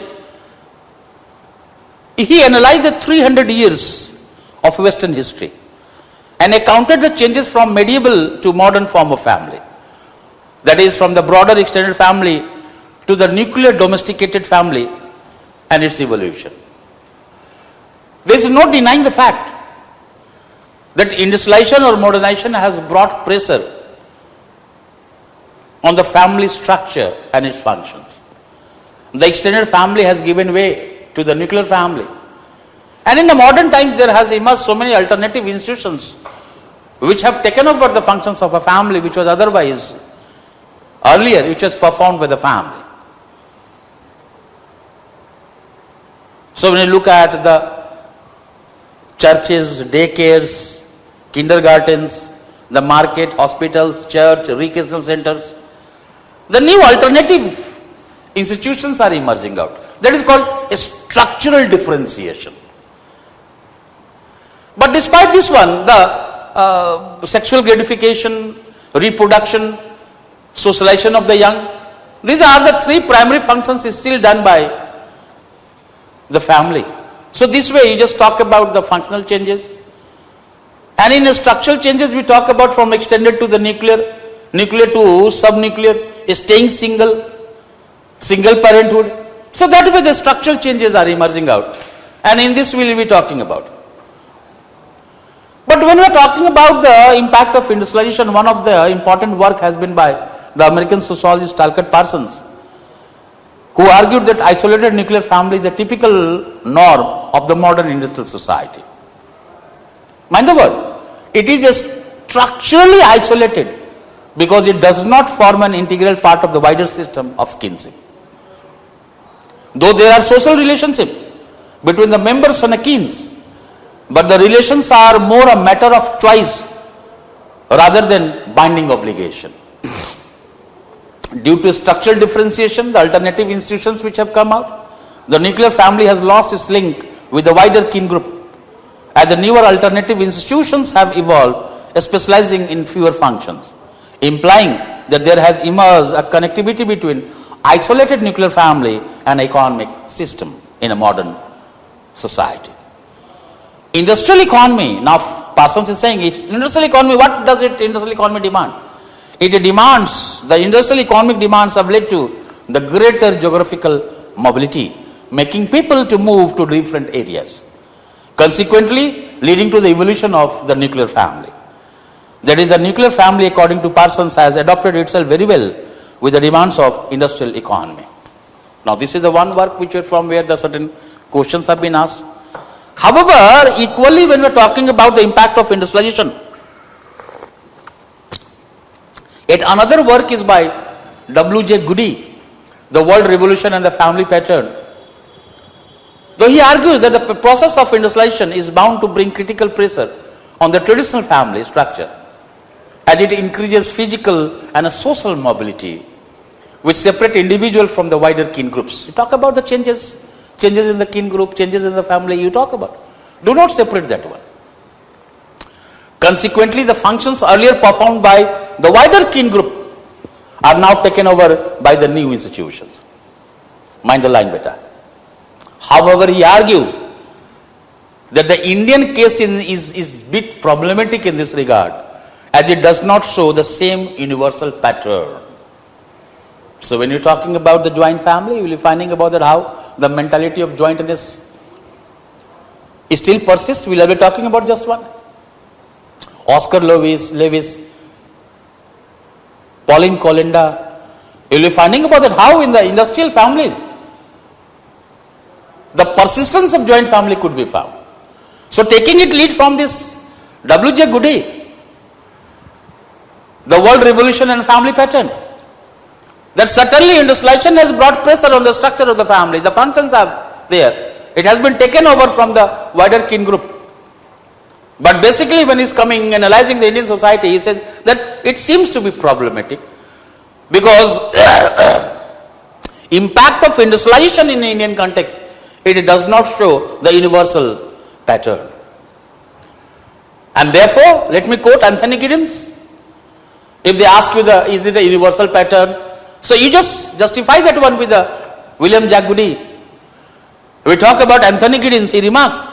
he analyzed the 300 years of Western history and accounted the changes from medieval to modern form of family. That is, from the broader extended family to the nuclear domesticated family and its evolution. There is no denying the fact that industrialization or modernization has brought pressure on the family structure and its functions. The extended family has given way to the nuclear family. And in the modern times, there has emerged so many alternative institutions which have taken over the functions of a family which was otherwise earlier, which was performed by the family. So when you look at the churches, daycares, kindergartens, the market, hospitals, church, recreational centers, the new alternative institutions are emerging out. That is called a structural differentiation. But despite this one, the sexual gratification, reproduction, socialization of the young, these are the three primary functions is still done by the family. So this way you just talk about the functional changes, and in the structural changes we talk about from extended to the nuclear, nuclear to subnuclear, staying single parenthood. So that way the structural changes are emerging out, and in this we will be talking about. But when we are talking about the impact of industrialization, one of the important work has been by the American sociologist Talcott Parsons, who argued that isolated nuclear family is a typical norm of the modern industrial society. Mind the word, it is structurally isolated because it does not form an integral part of the wider system of kinship. Though there are social relationships between the members and the kins, but the relations are more a matter of choice rather than binding obligation. Due to structural differentiation, the alternative institutions which have come out, the nuclear family has lost its link with the wider kin group, as the newer alternative institutions have evolved, specializing in fewer functions, implying that there has emerged a connectivity between isolated nuclear family and economic system in a modern society. Industrial economy, now Parsons is saying, industrial economy, what does industrial economy demand? It demands, the industrial economic demands have led to the greater geographical mobility, making people to move to different areas, consequently leading to the evolution of the nuclear family. That is, the nuclear family, according to Parsons, has adopted itself very well with the demands of industrial economy. Now this is the one work which from where the certain questions have been asked. However, equally when we are talking about the impact of industrialization, yet another work is by W.J. Goody, The World Revolution and the Family Pattern. Though he argues that the process of industrialization is bound to bring critical pressure on the traditional family structure, as it increases physical and social mobility, which separate individual from the wider kin groups. You talk about the changes in the kin group, changes in the family, you talk about. Do not separate that one. Consequently, the functions earlier performed by the wider kin group are now taken over by the new institutions. Mind the line better. However, he argues that the Indian case is bit problematic in this regard, as it does not show the same universal pattern. So when you're talking about the joint family, you will be finding about that how the mentality of jointness still persists. We will be talking about just one. Oscar Lewis, Pauline Colinda, you will be finding about that how in the industrial families the persistence of joint family could be found. So taking it lead from this W.J. Goody, The World Revolution and Family Pattern, that certainly industrialization has brought pressure on the structure of the family. The functions are there. It has been taken over from the wider kin group. But basically when he is coming, analyzing the Indian society, he says that it seems to be problematic because impact of industrialization in the Indian context, it does not show the universal pattern. And therefore, let me quote Anthony Giddens. If they ask you is it a universal pattern? So you just justify that one with the William Jack Goody. We talk about Anthony Giddens, he remarks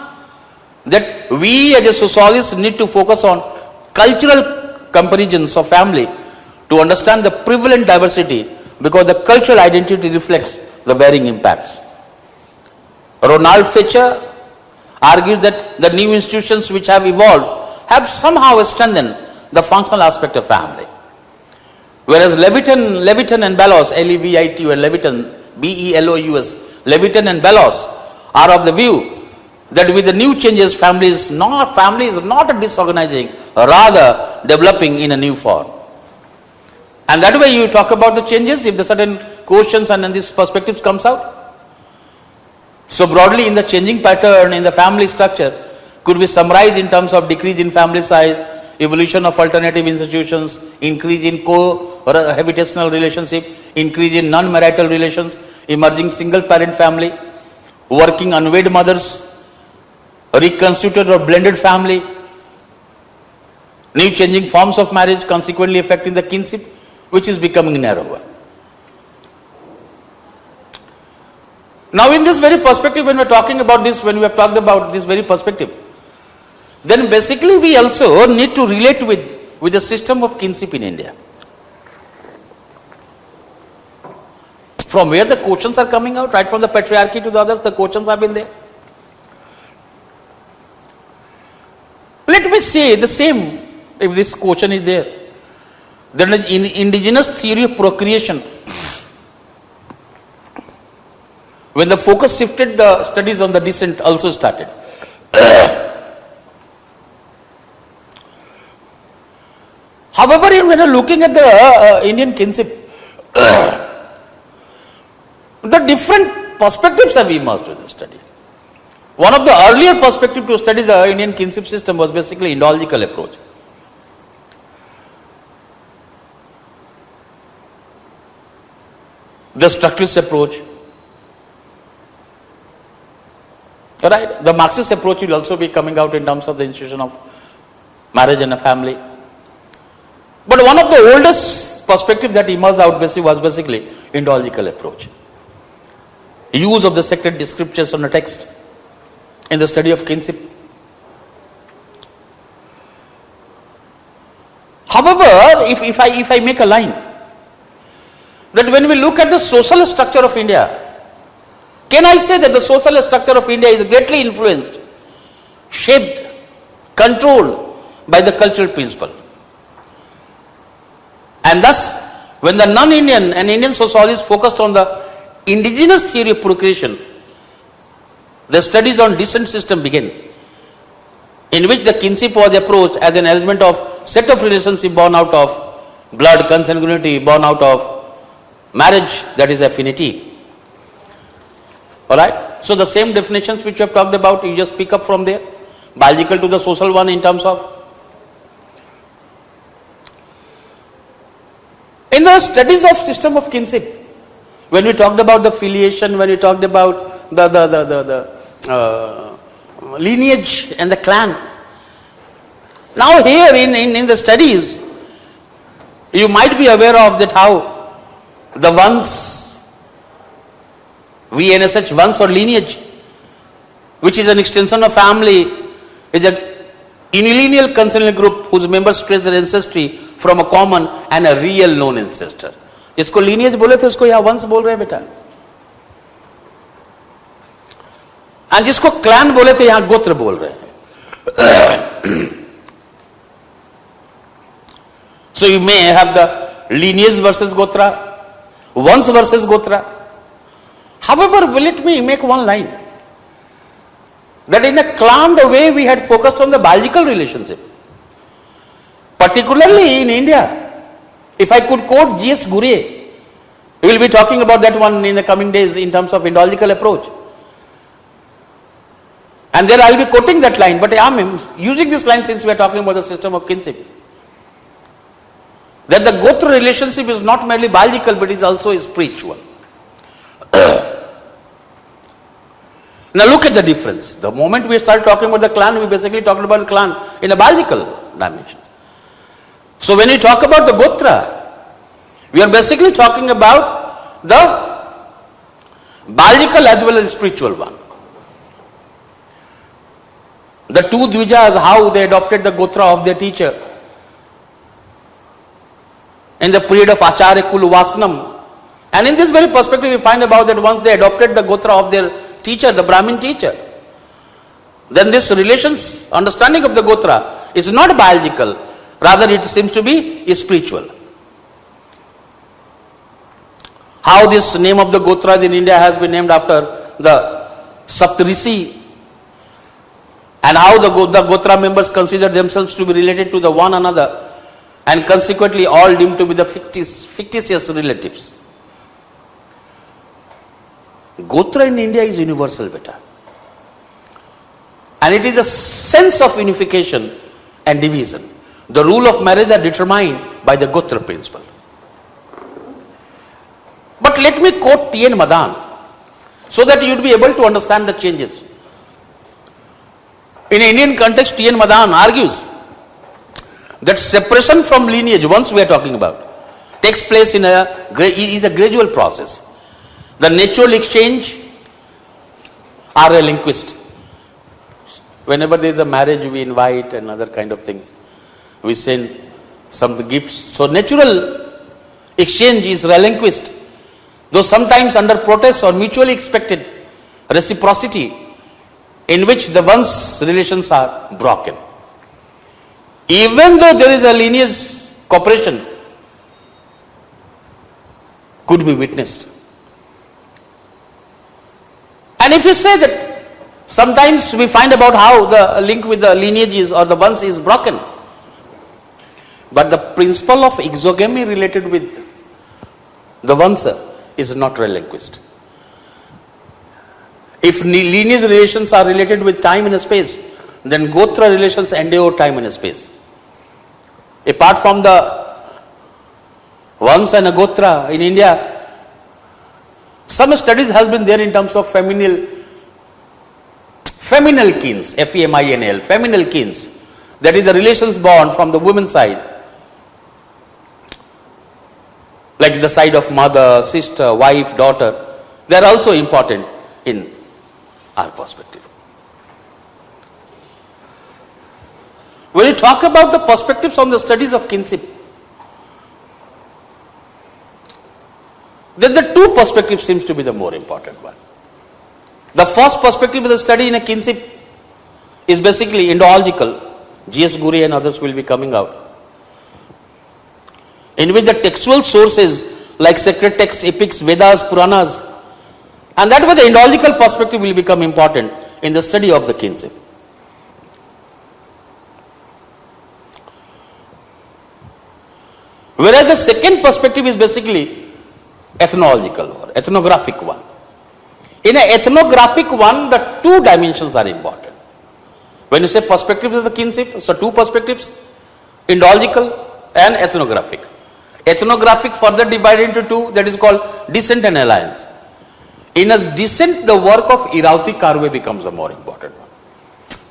that we as a sociologist need to focus on cultural comparisons of family to understand the prevalent diversity, because the cultural identity reflects the varying impacts. Ronald Fletcher argues that the new institutions which have evolved have somehow strengthened the functional aspect of family. Whereas Leviton and Bellows, L-E-V-I-T-U and Leviton, B-E-L-O-U-S, Leviton and Bellows are of the view that with the new changes, family is not a disorganizing, rather developing in a new form. And that way you talk about the changes, if the certain questions and then this perspectives comes out. So broadly in the changing pattern in the family structure could be summarized in terms of decrease in family size, evolution of alternative institutions, increase in cohabitational relationship, increase in non-marital relations, emerging single parent family, working unwed mothers, reconstituted or blended family, new changing forms of marriage consequently affecting the kinship, which is becoming narrower. Now in this very perspective, when we are talking about this, when we have talked about this very perspective, then basically we also need to relate with the system of kinship in India. from where the questions are coming out, right from the patriarchy to the others, the questions have been there. Let me say the same, if this question is there. Then in indigenous theory of procreation, when the focus shifted, the studies on the descent also started. However, when you are looking at the Indian kinship, the different perspectives have emerged in the study. One of the earlier perspectives to study the Indian kinship system was basically interlinkageal approach. The structuralist approach. Right? The Marxist approach will also be coming out in terms of the institution of marriage and a family. But one of the oldest perspectives that emerged out was basically interlinkageal approach. Use of the sacred scriptures on the text in the study of kinship. However, if I make a line, that when we look at the social structure of India, can I say that the social structure of India is greatly influenced, shaped, controlled by the cultural principle? And thus, when the non-Indian and Indian sociologists focused on the indigenous theory of procreation, the studies on descent system began, in which the kinship was approached as an arrangement of set of relationships born out of blood, consanguinity, born out of marriage, that is affinity. Alright? So the same definitions which you have talked about, you just pick up from there, biological to the social one in terms of. In the studies of system of kinship, when we talked about the filiation, when we talked about the lineage and the clan, now here in the studies, you might be aware of that how the Vans, VNSH Vans or lineage, which is an extension of family, is a unilineal consanguineal group whose members trace their ancestry from a common and a real known ancestor. इसको lineage बोले थे, उसको यहाँ वंश बोल रहे हैं बेटा. और जिसको clan बोले थे, यहाँ गोत्र बोल रहे हैं. So you may have the lineage versus gotra, Vans versus gotra. However, let me make one line. That in a clan, the way we had focused on the biological relationship, particularly in India, if I could quote G.S. Gurye, we will be talking about that one in the coming days in terms of interlinkageal approach. And there I will be quoting that line, but I am using this line since we are talking about the system of kinship. That the gotra relationship is not merely biological, but it is also spiritual. Now look at the difference. The moment we start talking about the clan, we basically talked about the clan in a biological dimension. So when we talk about the gotra, we are basically talking about the biological as well as spiritual one. The two Dvijas, how they adopted the gotra of their teacher in the period of Acharya Kul Vasanam. And in this very perspective, we find about that once they adopted the gotra of their teacher, the Brahmin teacher, then this relations, understanding of the gotra is not biological, rather it seems to be spiritual. How this name of the gotras in India has been named after the Saptarishi, and how the gotra members consider themselves to be related to the one another, and consequently all deemed to be the fictitious relatives. Gotra in India is universal, beta. And it is the sense of unification and division. The rule of marriage are determined by the gotra principle. But let me quote T.N. Madan so that you would be able to understand the changes. In Indian context, T.N. Madan argues that separation from lineage, once we are talking about, takes place is a gradual process. The natural exchange are relinquished. Whenever there is a marriage, we invite and other kind of things. We send some gifts. So natural exchange is relinquished. though sometimes under protest or mutually expected reciprocity, in which the one's relations are broken. Even though there is a lineage cooperation, could be witnessed. And if you say that sometimes we find about how the link with the lineages or the ones is broken, but the principle of exogamy related with the ones is not relinquished. If lineage relations are related with time and space, then Gotra relations endure time and space. Apart from the Vans and a Gotra in India, some studies has been there in terms of feminal kins, F-E-M-I-N-L, feminal kins, that is the relations born from the women's side, like the side of mother, sister, wife, daughter. They are also important in our perspective. When you talk about the perspectives on the studies of kinship, then the two perspectives seems to be the more important one. The first perspective of the study in a kinship is basically Indo-logical. G.S. Gure and others will be coming out, in which the textual sources like sacred texts, epics, Vedas, Puranas, and that way the Indo-logical perspective will become important in the study of the kinship. Whereas the second perspective is basically ethnological or ethnographic one. In an ethnographic one, the two dimensions are important. When you say perspectives of the kinship, so two perspectives, Indo-logical and ethnographic. Ethnographic further divided into two, that is called descent and alliance. In a descent, the work of Irauti Karve becomes a more important one,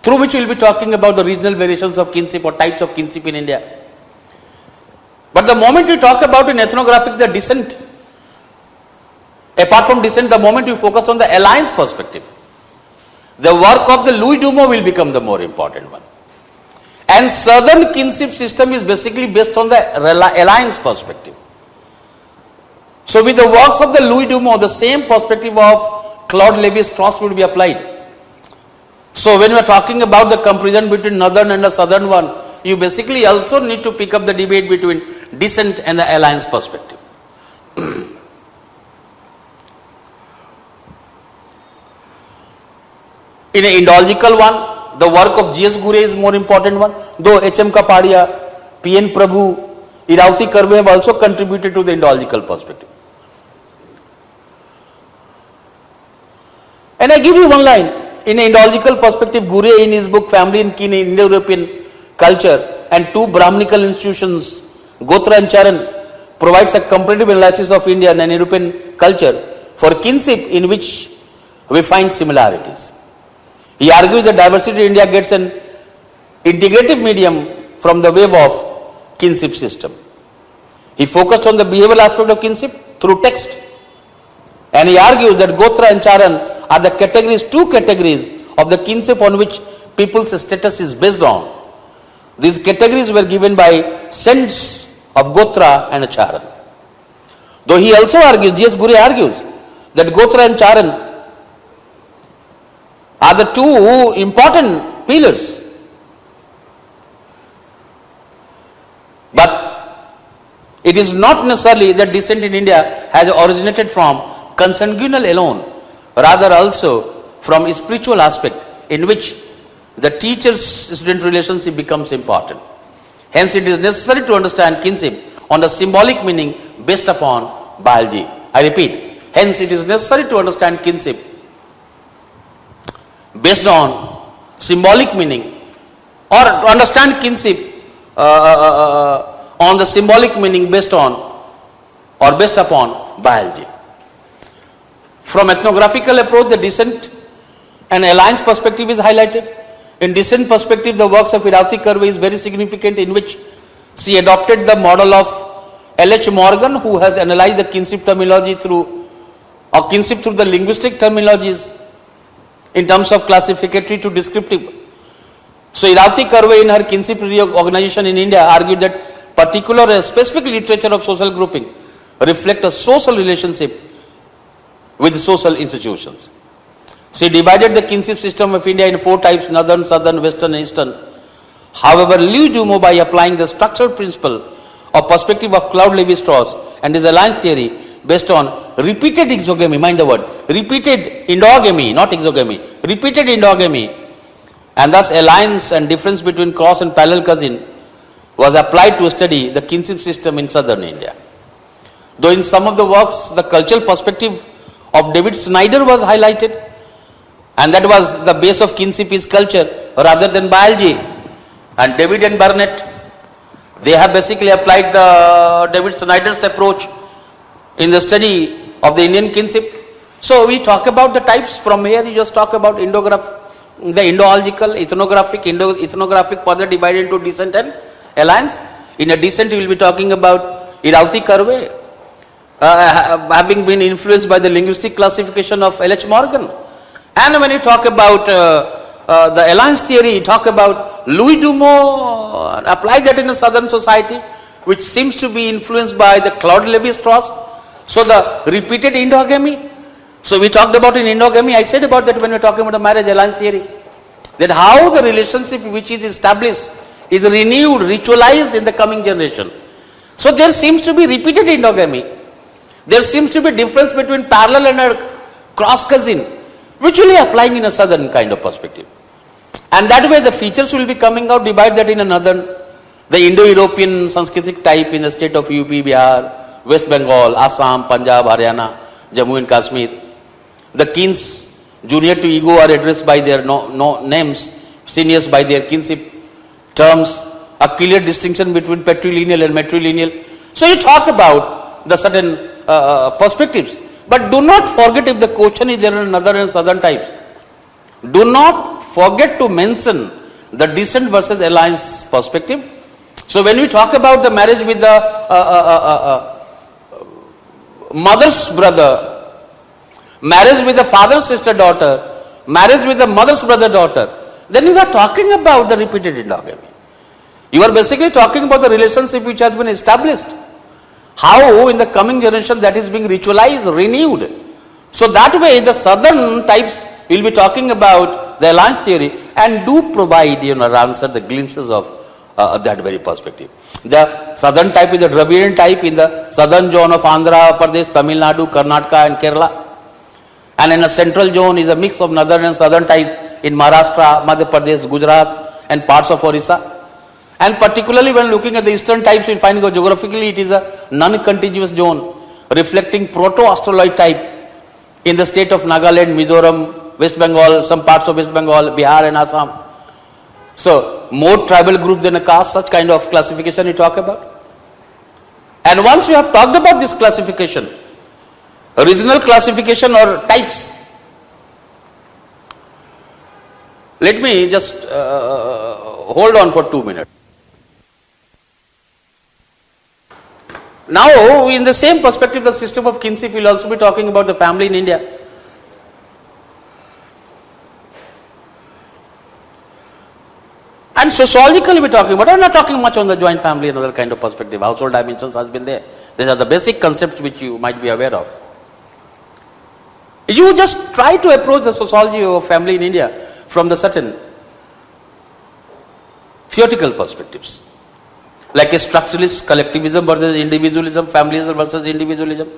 through which we will be talking about the regional variations of kinship or types of kinship in India. But the moment you talk about in ethnographic the descent, apart from descent, the moment you focus on the alliance perspective, the work of the Louis Dumas will become the more important one. And southern kinship system is basically based on the alliance perspective. So with the works of the Louis Dumas, the same perspective of Claude Lévi-Strauss will be applied. So when we are talking about the comparison between northern and the southern one, you basically also need to pick up the debate between descent and the alliance perspective. In an Indo-logical one, the work of G.S. Gure is more important one, though H.M. Kapadia, P.N. Prabhu, Irauti Karve have also contributed to the Indo-logical perspective. And I give you one line. In an Indo-logical perspective, Gure in his book Family and Kin in Indo-European Culture and two Brahminical institutions, Gotra and Charan, provides a comparative analysis of Indian and European culture for kinship in which we find similarities. He argues that diversity in India gets an integrative medium from the wave of kinship system. He focused on the behavioral aspect of kinship through text, and he argues that Gotra and Charan are the categories, two categories of the kinship on which people's status is based on. These categories were given by sense of Gotra and Charan. Though he also argues, G.S. Gure argues, that Gotra and Charan are the two important pillars. But it is not necessarily that descent in India has originated from consanguineal alone, rather also from a spiritual aspect in which the teacher-student relationship becomes important. Hence, it is necessary to understand kinship on the symbolic meaning based upon biology. I repeat, hence it is necessary to understand kinship based on symbolic meaning, or to understand kinship on the symbolic meaning based on or based upon biology. From ethnographical approach, the descent and alliance perspective is highlighted. In descent perspective, the works of Irauti Karve is very significant, in which she adopted the model of L.H. Morgan, who has analyzed the kinship terminology through the linguistic terminologies in terms of classificatory to descriptive. So Irauti Karve in her kinship organization in India argued that particular specific literature of social grouping reflect a social relationship with social institutions. She divided the kinship system of India in 4 types: northern, southern, western, and eastern. However, Louis Dumo, by applying the structural principle of perspective of Claude-Lévi-Strauss and his alliance theory based on repeated exogamy, mind the word, repeated endogamy, not exogamy, repeated endogamy, and thus alliance and difference between cross and parallel cousin, was applied to study the kinship system in southern India. Though in some of the works, the cultural perspective of David Snyder was highlighted, and that was the base of kinship is culture rather than biology. And David and Burnett, they have basically applied the David Snyder's approach in the study of the Indian kinship. So we talk about the types. From here you just talk about the Indo-algical, ethnographic further divided into descent and alliance. In a descent you will be talking about Irauti Karve, having been influenced by the linguistic classification of L.H. Morgan. And when you talk about the alliance theory, you talk about Louis Dumo, apply that in a southern society, which seems to be influenced by the Claude-Lévi-Strauss. So the repeated endogamy. So we talked about in endogamy, I said about that when we are talking about the marriage alliance theory, that how the relationship which is established is renewed, ritualized in the coming generation. So there seems to be repeated endogamy. There seems to be difference between parallel and a cross cousin, which will be applying in a southern kind of perspective. And that way the features will be coming out, divide that in another, the Indo-European Sanskritic type in the state of UP, Bihar, West Bengal, Assam, Punjab, Haryana, Jammu and Kashmir. The kins junior to ego are addressed by their names, seniors by their kinship terms, a clear distinction between patrilineal and matrilineal. So you talk about the certain perspectives. But do not forget, if the question is there in northern and southern types, do not forget to mention the descent versus alliance perspective. So when we talk about the marriage with the mother's brother, marriage with the father's sister daughter, marriage with the mother's brother daughter, then you are talking about the repeated endogamy. You are basically talking about the relationship which has been established. How in the coming generation that is being ritualized, renewed. So that way the southern types will be talking about the alliance theory and do provide, answer the glimpses of that very perspective. The southern type is the Dravidian type in the southern zone of Andhra Pradesh, Tamil Nadu, Karnataka and Kerala. And in a central zone is a mix of northern and southern types in Maharashtra, Madhya Pradesh, Gujarat and parts of Orissa. And particularly when looking at the eastern types, we find geographically it is a non-contiguous zone reflecting proto-Australoid type in the state of Nagaland, Mizoram, West Bengal, some parts of West Bengal, Bihar and Assam. So more tribal group than a caste, such kind of classification we talk about. And once we have talked about this classification, regional classification or types, let me just hold on for 2 minutes. Now, in the same perspective, the system of kinship will also be talking about the family in India. And sociologically we are talking about, I am not talking much on the joint family and other kind of perspective. Household dimensions has been there. These are the basic concepts which you might be aware of. You just try to approach the sociology of family in India from the certain theoretical perspectives. Like a structuralist collectivism versus individualism, familism versus individualism,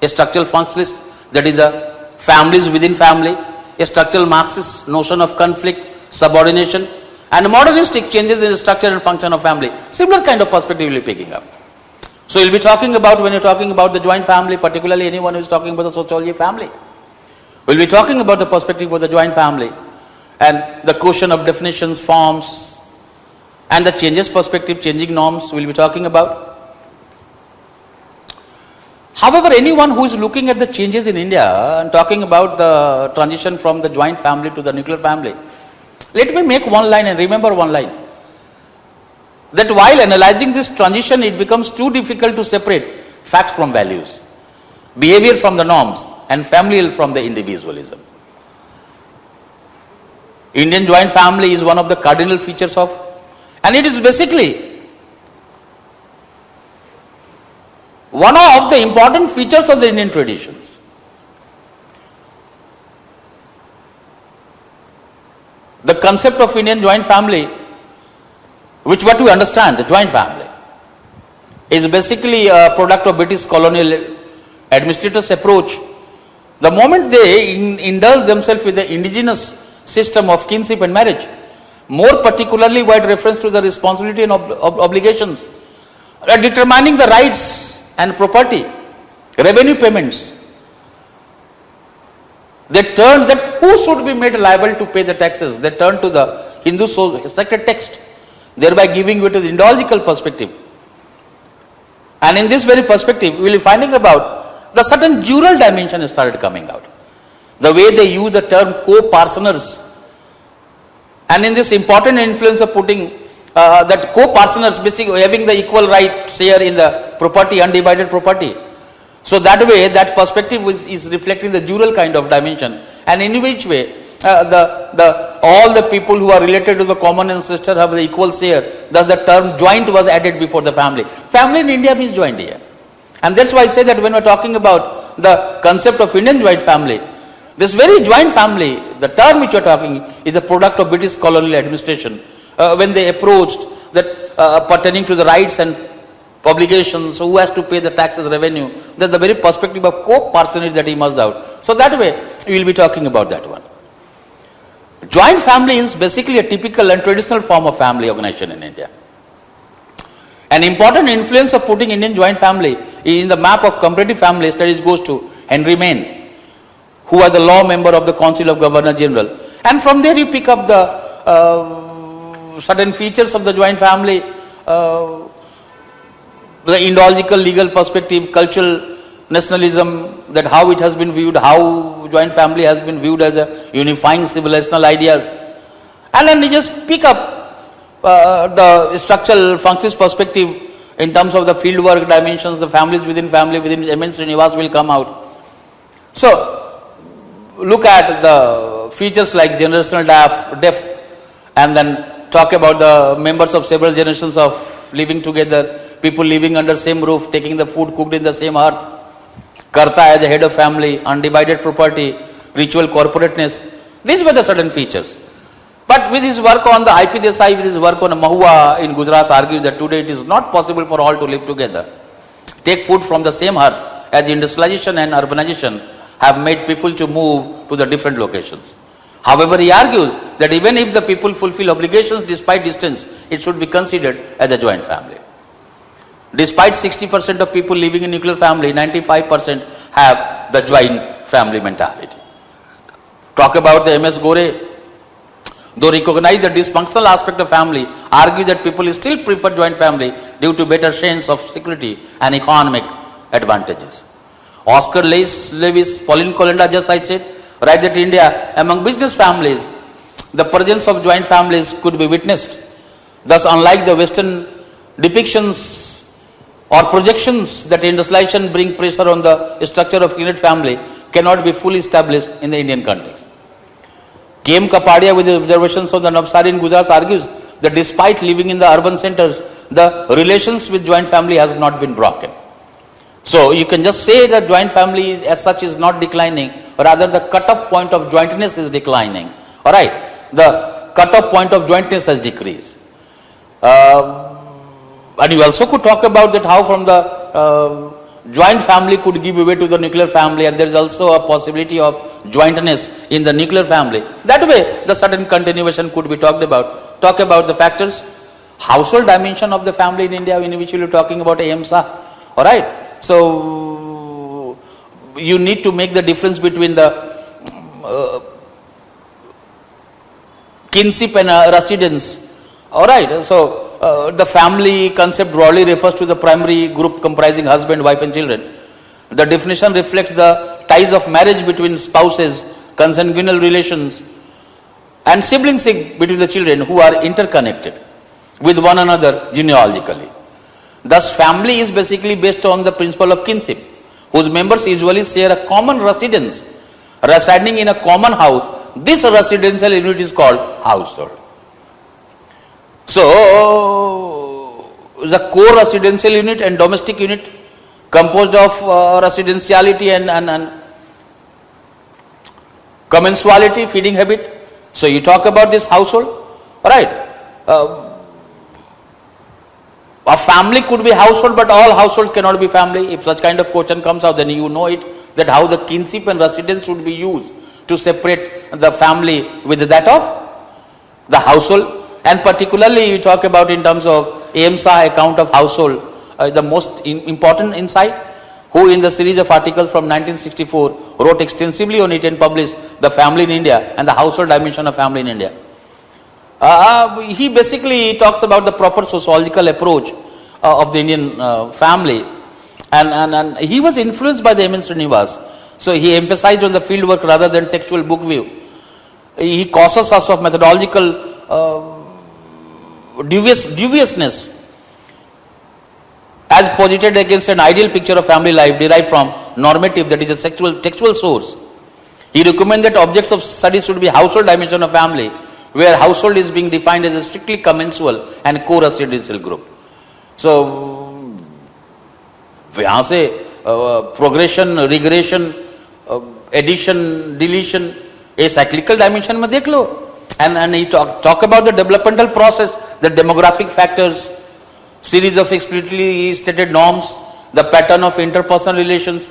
a structural functionalist, that is a families within family, a structural Marxist notion of conflict, subordination, and modernistic changes in the structure and function of family. Similar kind of perspective will be picking up. So you'll be talking about, when you're talking about the joint family, particularly anyone who is talking about the sociology of family, we'll be talking about the perspective of the joint family and the question of definitions, forms, and the changes perspective, changing norms we'll be talking about. However, anyone who is looking at the changes in India and talking about the transition from the joint family to the nuclear family, let me make one line and remember one line. That while analyzing this transition, it becomes too difficult to separate facts from values, behavior from the norms, and familial from the individualism. Indian joint family is one of the cardinal features of, and it is basically one of the important features of the Indian traditions. the concept of Indian joint family, which what we understand, the joint family, is basically a product of British colonial administrators' approach. The moment they indulge themselves with the indigenous system of kinship and marriage, more particularly wide reference to the responsibility and obligations, determining the rights and property, revenue payments, they turn that who should be made liable to pay the taxes, they turn to the Hindu sacred text, thereby giving way to the Indological perspective. And in this very perspective, we will be finding about the certain jural dimension started coming out. The way they use the term co-parceners. And in this important influence of putting that co-parceners basically having the equal right share in the property, undivided property. So that way, that perspective is reflecting the jural kind of dimension. And in which way, all the people who are related to the common ancestor have the equal share. Thus the term joint was added before the family. Family in India means joint here. And that's why I say that when we're talking about the concept of Indian joint family, this very joint family, the term which you're talking, is a product of British colonial administration. When they approached that pertaining to the rights and obligations, who has to pay the taxes, revenue, that's the very perspective of co-parsonage that he must out. So that way, we will be talking about that one. Joint family is basically a typical and traditional form of family organization in India. An important influence of putting Indian joint family in the map of comparative family studies goes to Henry Maine, who was the law member of the Council of Governor General. And from there you pick up the certain features of the joint family, the Indological legal perspective, cultural nationalism, that how it has been viewed, how joint family has been viewed as a unifying civilizational ideas. And then you just pick up the structural functions perspective in terms of the fieldwork dimensions, the families within immense universe will come out. So, look at the features like generational depth, and then talk about the members of several generations of living together, people living under same roof, taking the food cooked in the same hearth, Karta as a head of family, undivided property, ritual corporateness. These were the certain features. But with his work on the IP Desai, with his work on Mahua in Gujarat, argues that today it is not possible for all to live together. Take food from the same hearth, as industrialization and urbanization have made people to move to the different locations. However, he argues that even if the people fulfill obligations despite distance, it should be considered as a joint family. Despite 60% of people living in nuclear family, 95% have the joint family mentality. Talk about the MS Gore, though recognize the dysfunctional aspect of family, argue that people still prefer joint family due to better sense of security and economic advantages. Oscar Lewis, Pauline Colenda, just I said, write that India, among business families, the presence of joint families could be witnessed. Thus, unlike the Western depictions or projections that industrialization bring pressure on the structure of unit family, cannot be fully established in the Indian context. K.M. Kapadia, with the observations of the Navsari in Gujarat, argues that despite living in the urban centers, the relations with joint family has not been broken. So you can just say that joint family as such is not declining, rather the cut-off point of jointness is declining. Alright, the cut-off point of jointness has decreased. And you also could talk about that how from the joint family could give way to the nuclear family, and there is also a possibility of jointness in the nuclear family. That way, the certain continuation could be talked about. Talk about the factors, household dimension of the family in India, in which we are talking about AMSA. Alright, so you need to make the difference between the kinship and residence. Alright, so the family concept broadly refers to the primary group comprising husband, wife and children. The definition reflects the ties of marriage between spouses, consanguineal relations and siblings between the children who are interconnected with one another genealogically. Thus, family is basically based on the principle of kinship, whose members usually share a common residence, residing in a common house. This residential unit is called household. So, the core residential unit and domestic unit composed of residentiality and commensuality, feeding habit, So you talk about this household, right? A family could be household, but all households cannot be family. If such kind of question comes out, then you know it, that how the kinship and residence should be used to separate the family with that of the household. And particularly you talk about in terms of AIMSA account of household, the most important insight, who in the series of articles from 1964 wrote extensively on it and published The Family in India and the Household Dimension of Family in India. He basically talks about the proper sociological approach of the Indian family, and he was influenced by the M.N. Srinivas. So he emphasized on the field work rather than textual book view. He causes us of methodological deviousness as posited against an ideal picture of family life derived from normative, that is a textual source. He recommends that objects of study should be household dimension of family, where household is being defined as a strictly commensal and co-residential group. So, यहाँ से progression, regression, addition, deletion, a cyclical dimension में देख लो. And he talk about the developmental process, the demographic factors, series of explicitly stated norms, the pattern of interpersonal relations,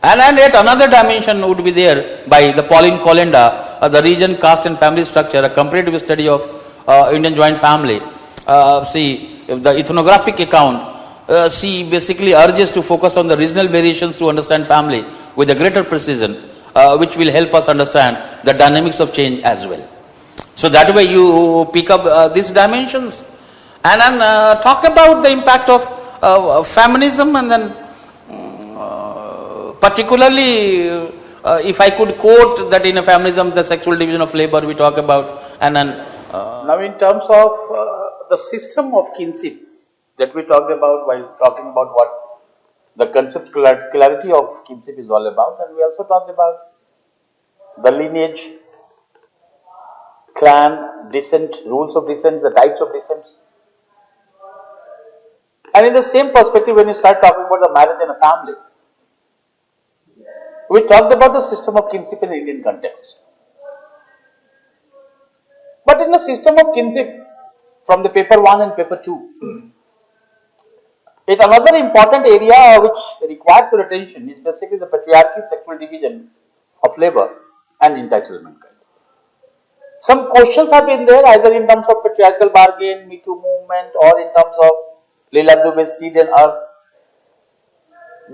and yet another dimension would be there by the Pauline Kolenda, the region, caste and family structure, a comparative study of Indian joint family. See, the ethnographic account, she basically urges to focus on the regional variations to understand family with a greater precision, which will help us understand the dynamics of change as well. So that way you pick up these dimensions and then talk about the impact of feminism, and then particularly if I could quote that in a feminism, the sexual division of labor we talk about, and then now in terms of the system of kinship that we talked about while talking about what the concept clarity of kinship is all about, and we also talked about the lineage, clan, descent, rules of descent, the types of descents. And in the same perspective, when you start talking about the marriage and a family, we talked about the system of kinship in the Indian context. But in the system of kinship, from the paper 1 and paper 2, it another important area which requires your attention is basically the patriarchy, sexual division of labor and entitlement. Some questions have been there either in terms of patriarchal bargain, Me Too movement, or in terms of Leela Dubey's Seed and Earth.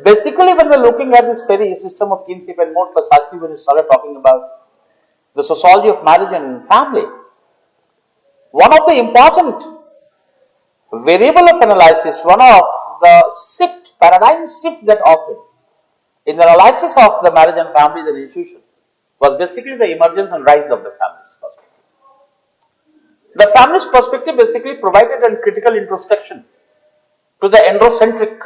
Basically, when we are looking at this very system of kinship, and more precisely when we started talking about the sociology of marriage and family, one of the important variable of analysis, one of the paradigm shift that occurred in the analysis of the marriage and family as an institution was basically the emergence and rise of the family's perspective. The family's perspective basically provided a critical introspection to the androcentric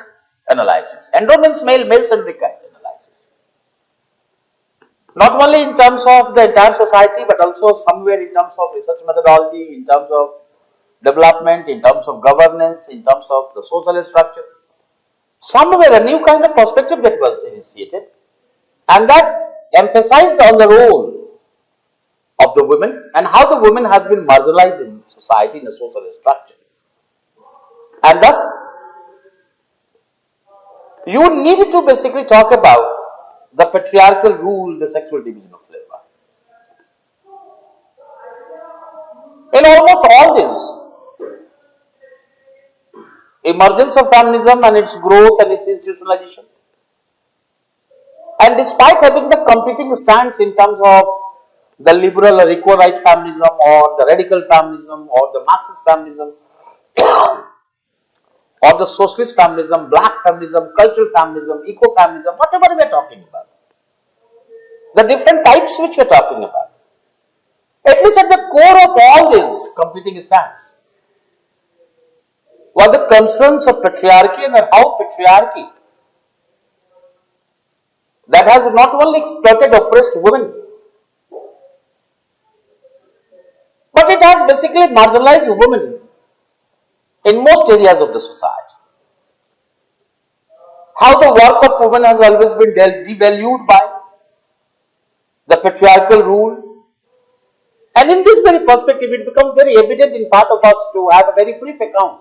analysis. Andro means male-centric analysis. Not only in terms of the entire society, but also somewhere in terms of research methodology, in terms of development, in terms of governance, in terms of the social structure. Somewhere a new kind of perspective that was initiated, and that emphasized on the role of the women and how the women has been marginalized in society in a social structure. And thus, you need to basically talk about the patriarchal rule, the sexual division of labor. In almost all this, emergence of feminism and its growth and its institutionalization, and despite having the competing stance in terms of the liberal or equal right feminism or the radical feminism or the Marxist feminism or the socialist feminism, black feminism, cultural feminism, eco-feminism, whatever we are talking about, the different types which we are talking about, at least at the core of all this competing stance were the concerns of patriarchy and how patriarchy that has not only exploited oppressed women, but it has basically marginalized women in most areas of the society. How the work of women has always been devalued by the patriarchal rule, and in perspective, it becomes very evident in part of us to have a very brief account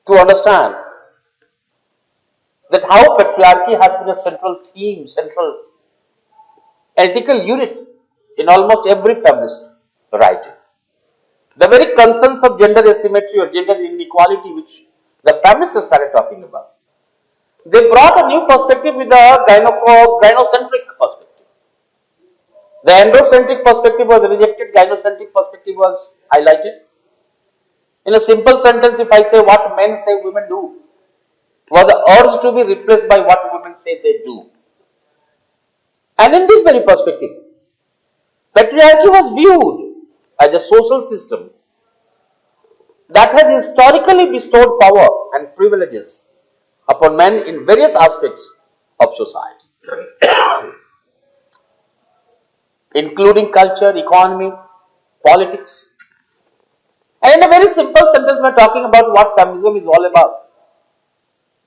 to understand that how patriarchy has been a central theme, central ethical unit in almost every feminist writing. The very concerns of gender asymmetry or gender inequality which the feminists have started talking about, they brought a new perspective with a gynocentric perspective. The androcentric perspective was rejected, gynocentric perspective was highlighted. In a simple sentence, if I say what men say women do, was urged to be replaced by what women say they do. And in this very perspective, patriarchy was viewed as a social system that has historically bestowed power and privileges upon men in various aspects of society, including culture, economy, politics. And in a very simple sentence, we are talking about what feminism is all about.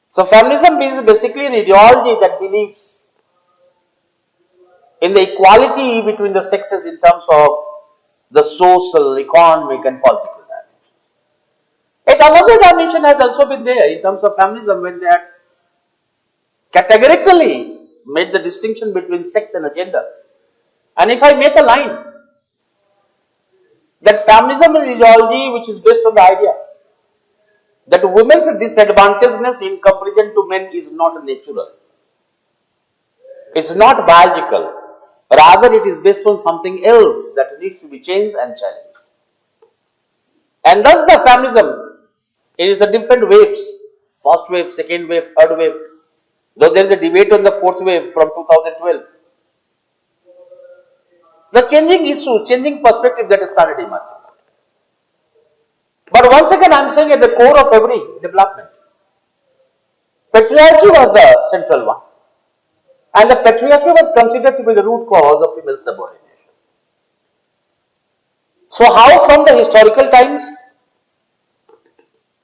So, feminism is basically an ideology that believes in the equality between the sexes in terms of the social, economic, and political dimensions. Yet another dimension has also been there in terms of feminism when they had categorically made the distinction between sex and gender. And if I make a line that feminism is ideology which is based on the idea that women's disadvantagedness in comparison to men is not natural, it's not biological, rather it is based on something else that needs to be changed and challenged. And thus the feminism, it is a different waves, first wave, second wave, third wave, though there is a debate on the fourth wave from 2012. The changing issue, changing perspective that has started emerging. But once again, I am saying at the core of every development, patriarchy was the central one. And the patriarchy was considered to be the root cause of female subordination. So, how from the historical times,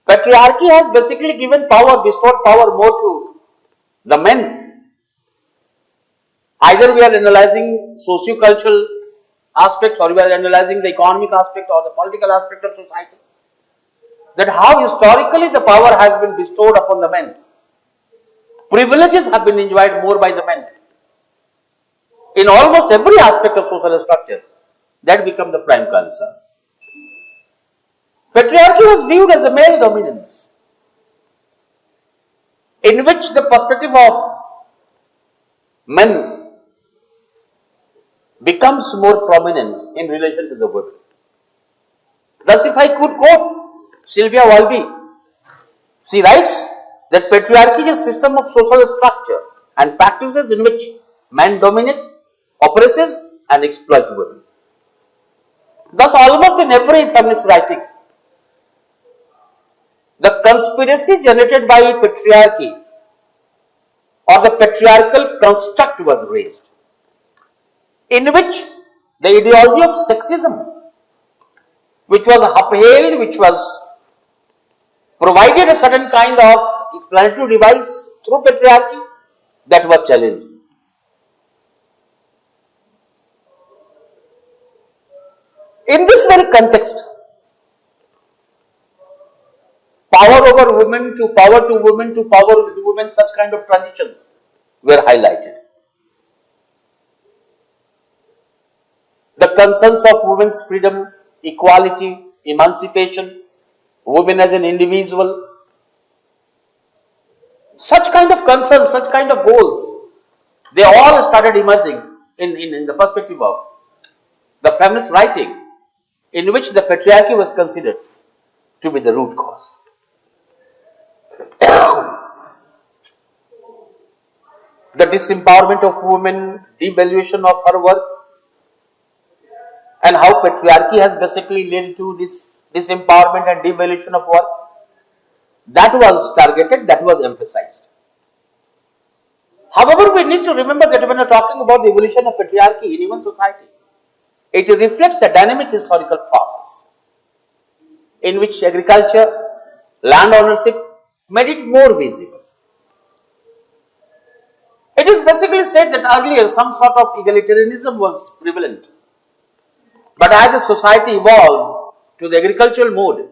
patriarchy has basically given power, bestowed power more to the men. Either we are analyzing socio-cultural aspects or we are analyzing the economic aspect or the political aspect of society. That how historically the power has been bestowed upon the men. Privileges have been enjoyed more by the men. In almost every aspect of social structure, that becomes the prime concern. Patriarchy was viewed as a male dominance, in which the perspective of men becomes more prominent in relation to the women. Thus, if I could quote Sylvia Walby, she writes that patriarchy is a system of social structure and practices in which man dominate, oppresses and exploit women. Thus, almost in every feminist writing, the conspiracy generated by patriarchy or the patriarchal construct was raised, in which the ideology of sexism, which was upheld, which was provided a certain kind of explanatory device through patriarchy, that was challenged. In this very context, power over women to power to women to power with women, such kind of transitions were highlighted. The concerns of women's freedom, equality, emancipation, women as an individual, such kind of concerns, such kind of goals, they all started emerging in the perspective of the feminist writing, in which the patriarchy was considered to be the root cause. The disempowerment of women, devaluation of her work, and how patriarchy has basically led to this disempowerment and devaluation of work, that was targeted, that was emphasized. However, we need to remember that when we are talking about the evolution of patriarchy in human society, it reflects a dynamic historical process in which agriculture, land ownership made it more visible. It is basically said that earlier some sort of egalitarianism was prevalent But as the society evolved to the agricultural mode,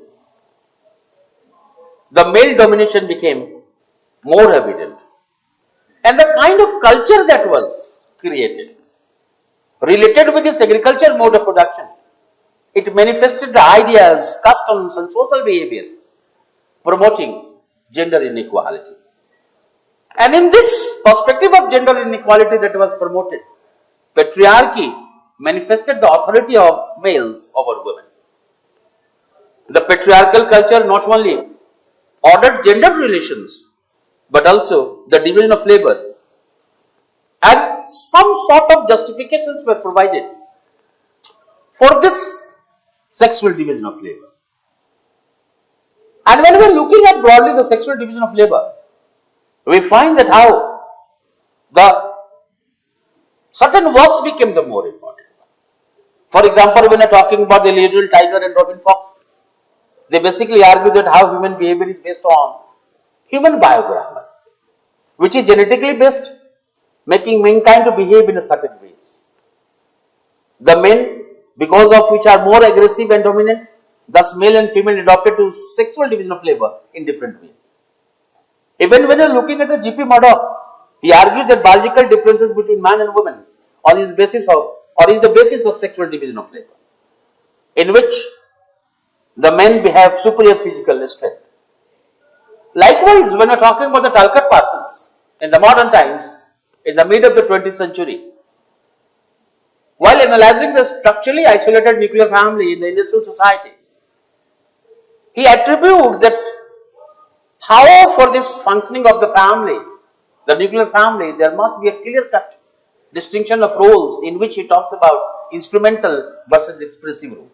the male domination became more evident. And the kind of culture that was created related with this agricultural mode of production, it manifested the ideas, customs and social behavior promoting gender inequality. And in this perspective of gender inequality that was promoted, patriarchy manifested the authority of males over women. The patriarchal culture not only ordered gender relations, but also the division of labor, and some sort of justifications were provided for this sexual division of labor. And when we are looking at broadly the sexual division of labor, we find that how the certain works became the more important. For example, when we are talking about the Leodol tiger and Robin Fox, they basically argue that how human behavior is based on human biogrammar, which is genetically based, making mankind to behave in a certain ways. The men, because of which are more aggressive and dominant, thus male and female adopted to sexual division of labor in different ways. Even when you are looking at the G.P. Murdoch, he argues that biological differences between man and woman is the basis of sexual division of labor, in which the men have superior physical strength. Likewise, when we are talking about the Talcott Parsons, in the modern times, in the mid of the 20th century, while analyzing the structurally isolated nuclear family in the industrial society, he attributes that how for this functioning of the family, the nuclear family, there must be a clear-cut distinction of roles in which he talks about instrumental versus expressive role.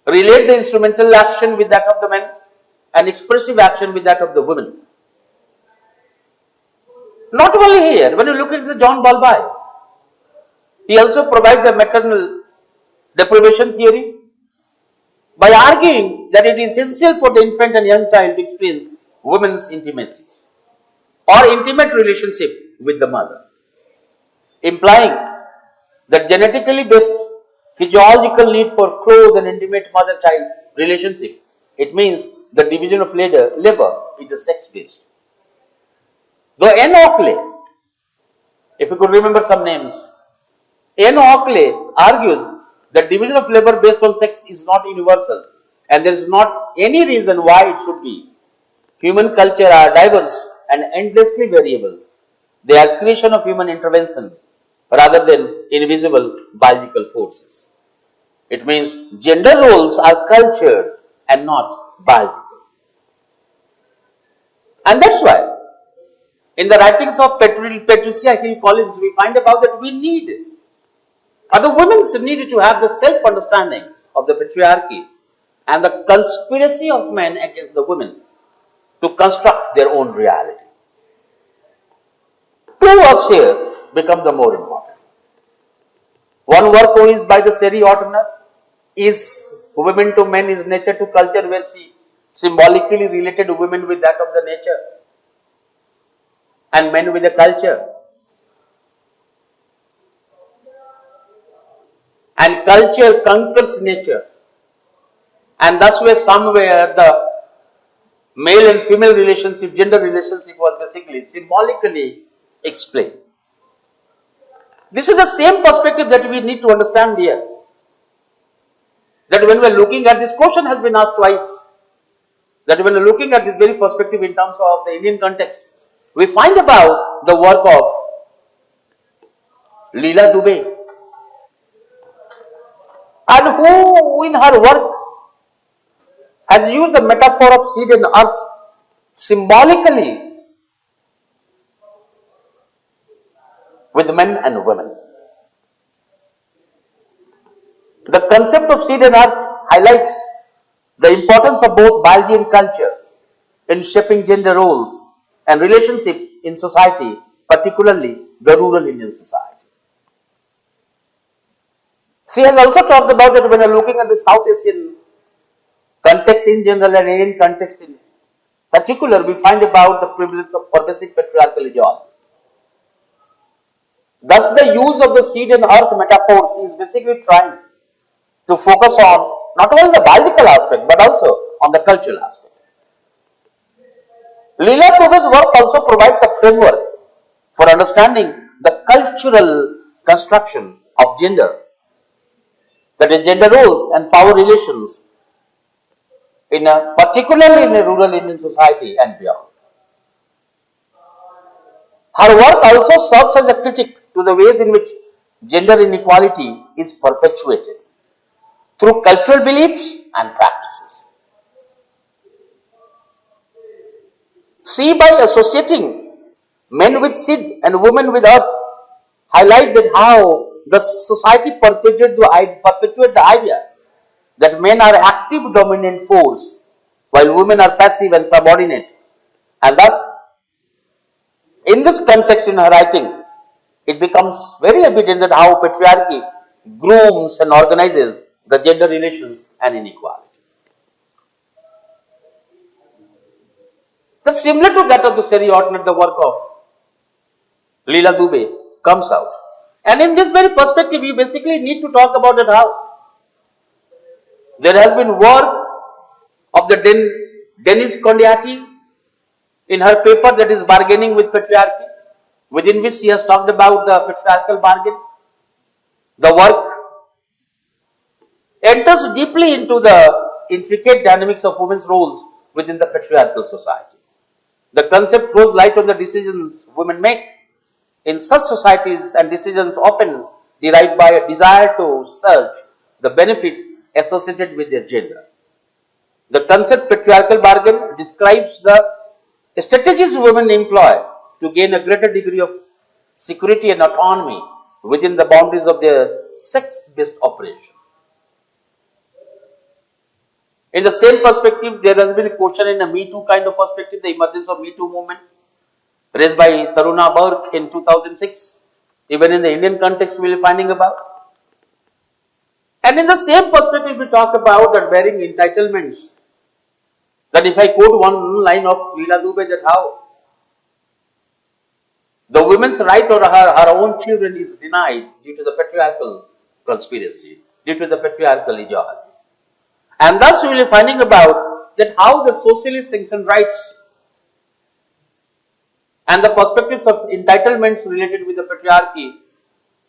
Relate the instrumental action with that of the men and expressive action with that of the women. Not only here, when you look at the John Bowlby, he also provides the maternal deprivation theory by arguing that it is essential for the infant and young child to experience women's intimacies or intimate relationship with the mother, implying that genetically based physiological need for close and intimate mother-child relationship, it means the division of labor is the sex-based. Though N. Oakley, if you could remember some names, N. Oakley argues that division of labor based on sex is not universal and there is not any reason why it should be. Human culture are diverse and endlessly variable. They are creation of human intervention rather than invisible biological forces. It means gender roles are cultured and not biological. And that's why in the writings of Patricia Hill Collins, we find about that we need, or the women needed to have the self-understanding of the patriarchy and the conspiracy of men against the women to construct their own reality. Two works here become the more important. One work is by the Sherry Ortner, is Women to Men is Nature to Culture, where she symbolically related women with that of the nature and men with the culture. And culture conquers nature, and thus way somewhere the male and female relationship, gender relationship was basically symbolically explained. This is the same perspective that we need to understand here. That when we are looking at this question has been asked twice, that when we are looking at this very perspective in terms of the Indian context, we find about the work of Leela Dubey, and who in her work has used the metaphor of seed and earth symbolically with men and women. The concept of seed and earth highlights the importance of both biology and culture in shaping gender roles and relationship in society, particularly the rural Indian society. She has also talked about it when we are looking at the South Asian context in general and Indian context in particular, we find about the prevalence of pervasive patriarchal ideology. Thus, the use of the seed and earth metaphors is basically trying to focus on not only the biological aspect but also on the cultural aspect. Leela Dube's work also provides a framework for understanding the cultural construction of gender, that is, gender roles and power relations particularly in a rural Indian society and beyond. Her work also serves as a critic to the ways in which gender inequality is perpetuated through cultural beliefs and practices. See, by associating men with seed and women with earth, highlight that how the society perpetuate the idea that men are active dominant force while women are passive and subordinate. And thus, in this context in her writing, it becomes very evident that how patriarchy grooms and organizes the gender relations and inequality. That's similar to that of the Seri Ordinate, the work of Leela Dube comes out. And in this very perspective, you basically need to talk about it how there has been work of the Denise Kondiati in her paper that is Bargaining with Patriarchy, within which she has talked about the patriarchal bargain. The work enters deeply into the intricate dynamics of women's roles within the patriarchal society. The concept throws light on the decisions women make in such societies, and decisions often derived by a desire to search the benefits associated with their gender. The concept patriarchal bargain describes the strategies women employ to gain a greater degree of security and autonomy within the boundaries of their sex-based operation. In the same perspective, there has been a question in a Me Too kind of perspective, the emergence of Me Too movement raised by Taruna Burke in 2006. Even in the Indian context, we will be finding about. And in the same perspective, we talk about that varying entitlements. That if I quote one line of Leela Dube, that how the women's right or her own children is denied due to the patriarchal conspiracy, due to the patriarchal ideology. And thus we will be finding about that how the socially sanctioned rights and the perspectives of entitlements related with the patriarchy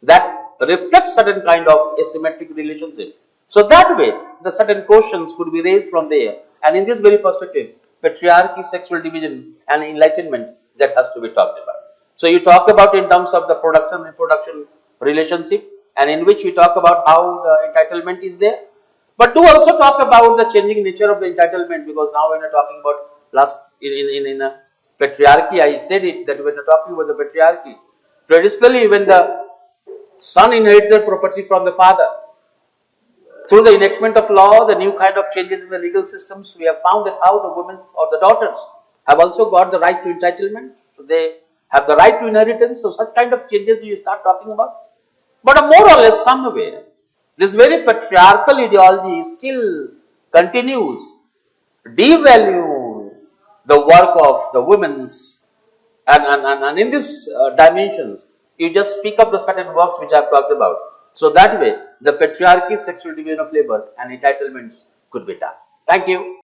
that reflect certain kind of asymmetric relationship. So that way, the certain questions could be raised from there. And in this very perspective, patriarchy, sexual division and enlightenment, that has to be talked about. So you talk about in terms of the production and production relationship, and in which we talk about how the entitlement is there. But do also talk about the changing nature of the entitlement, because now when we are talking about in patriarchy, I said it that when we are talking about the patriarchy, traditionally when the son inherits the property from the father, through the enactment of law, the new kind of changes in the legal systems, we have found that how the women or the daughters have also got the right to entitlement. So they have the right to inheritance. So such kind of changes you start talking about. But more or less somewhere, this very patriarchal ideology still continues, devalue the work of the women's, and in this dimensions, you just speak of the certain works which I have talked about. So that way, the patriarchy, sexual division of labor and entitlements could be done. Thank you.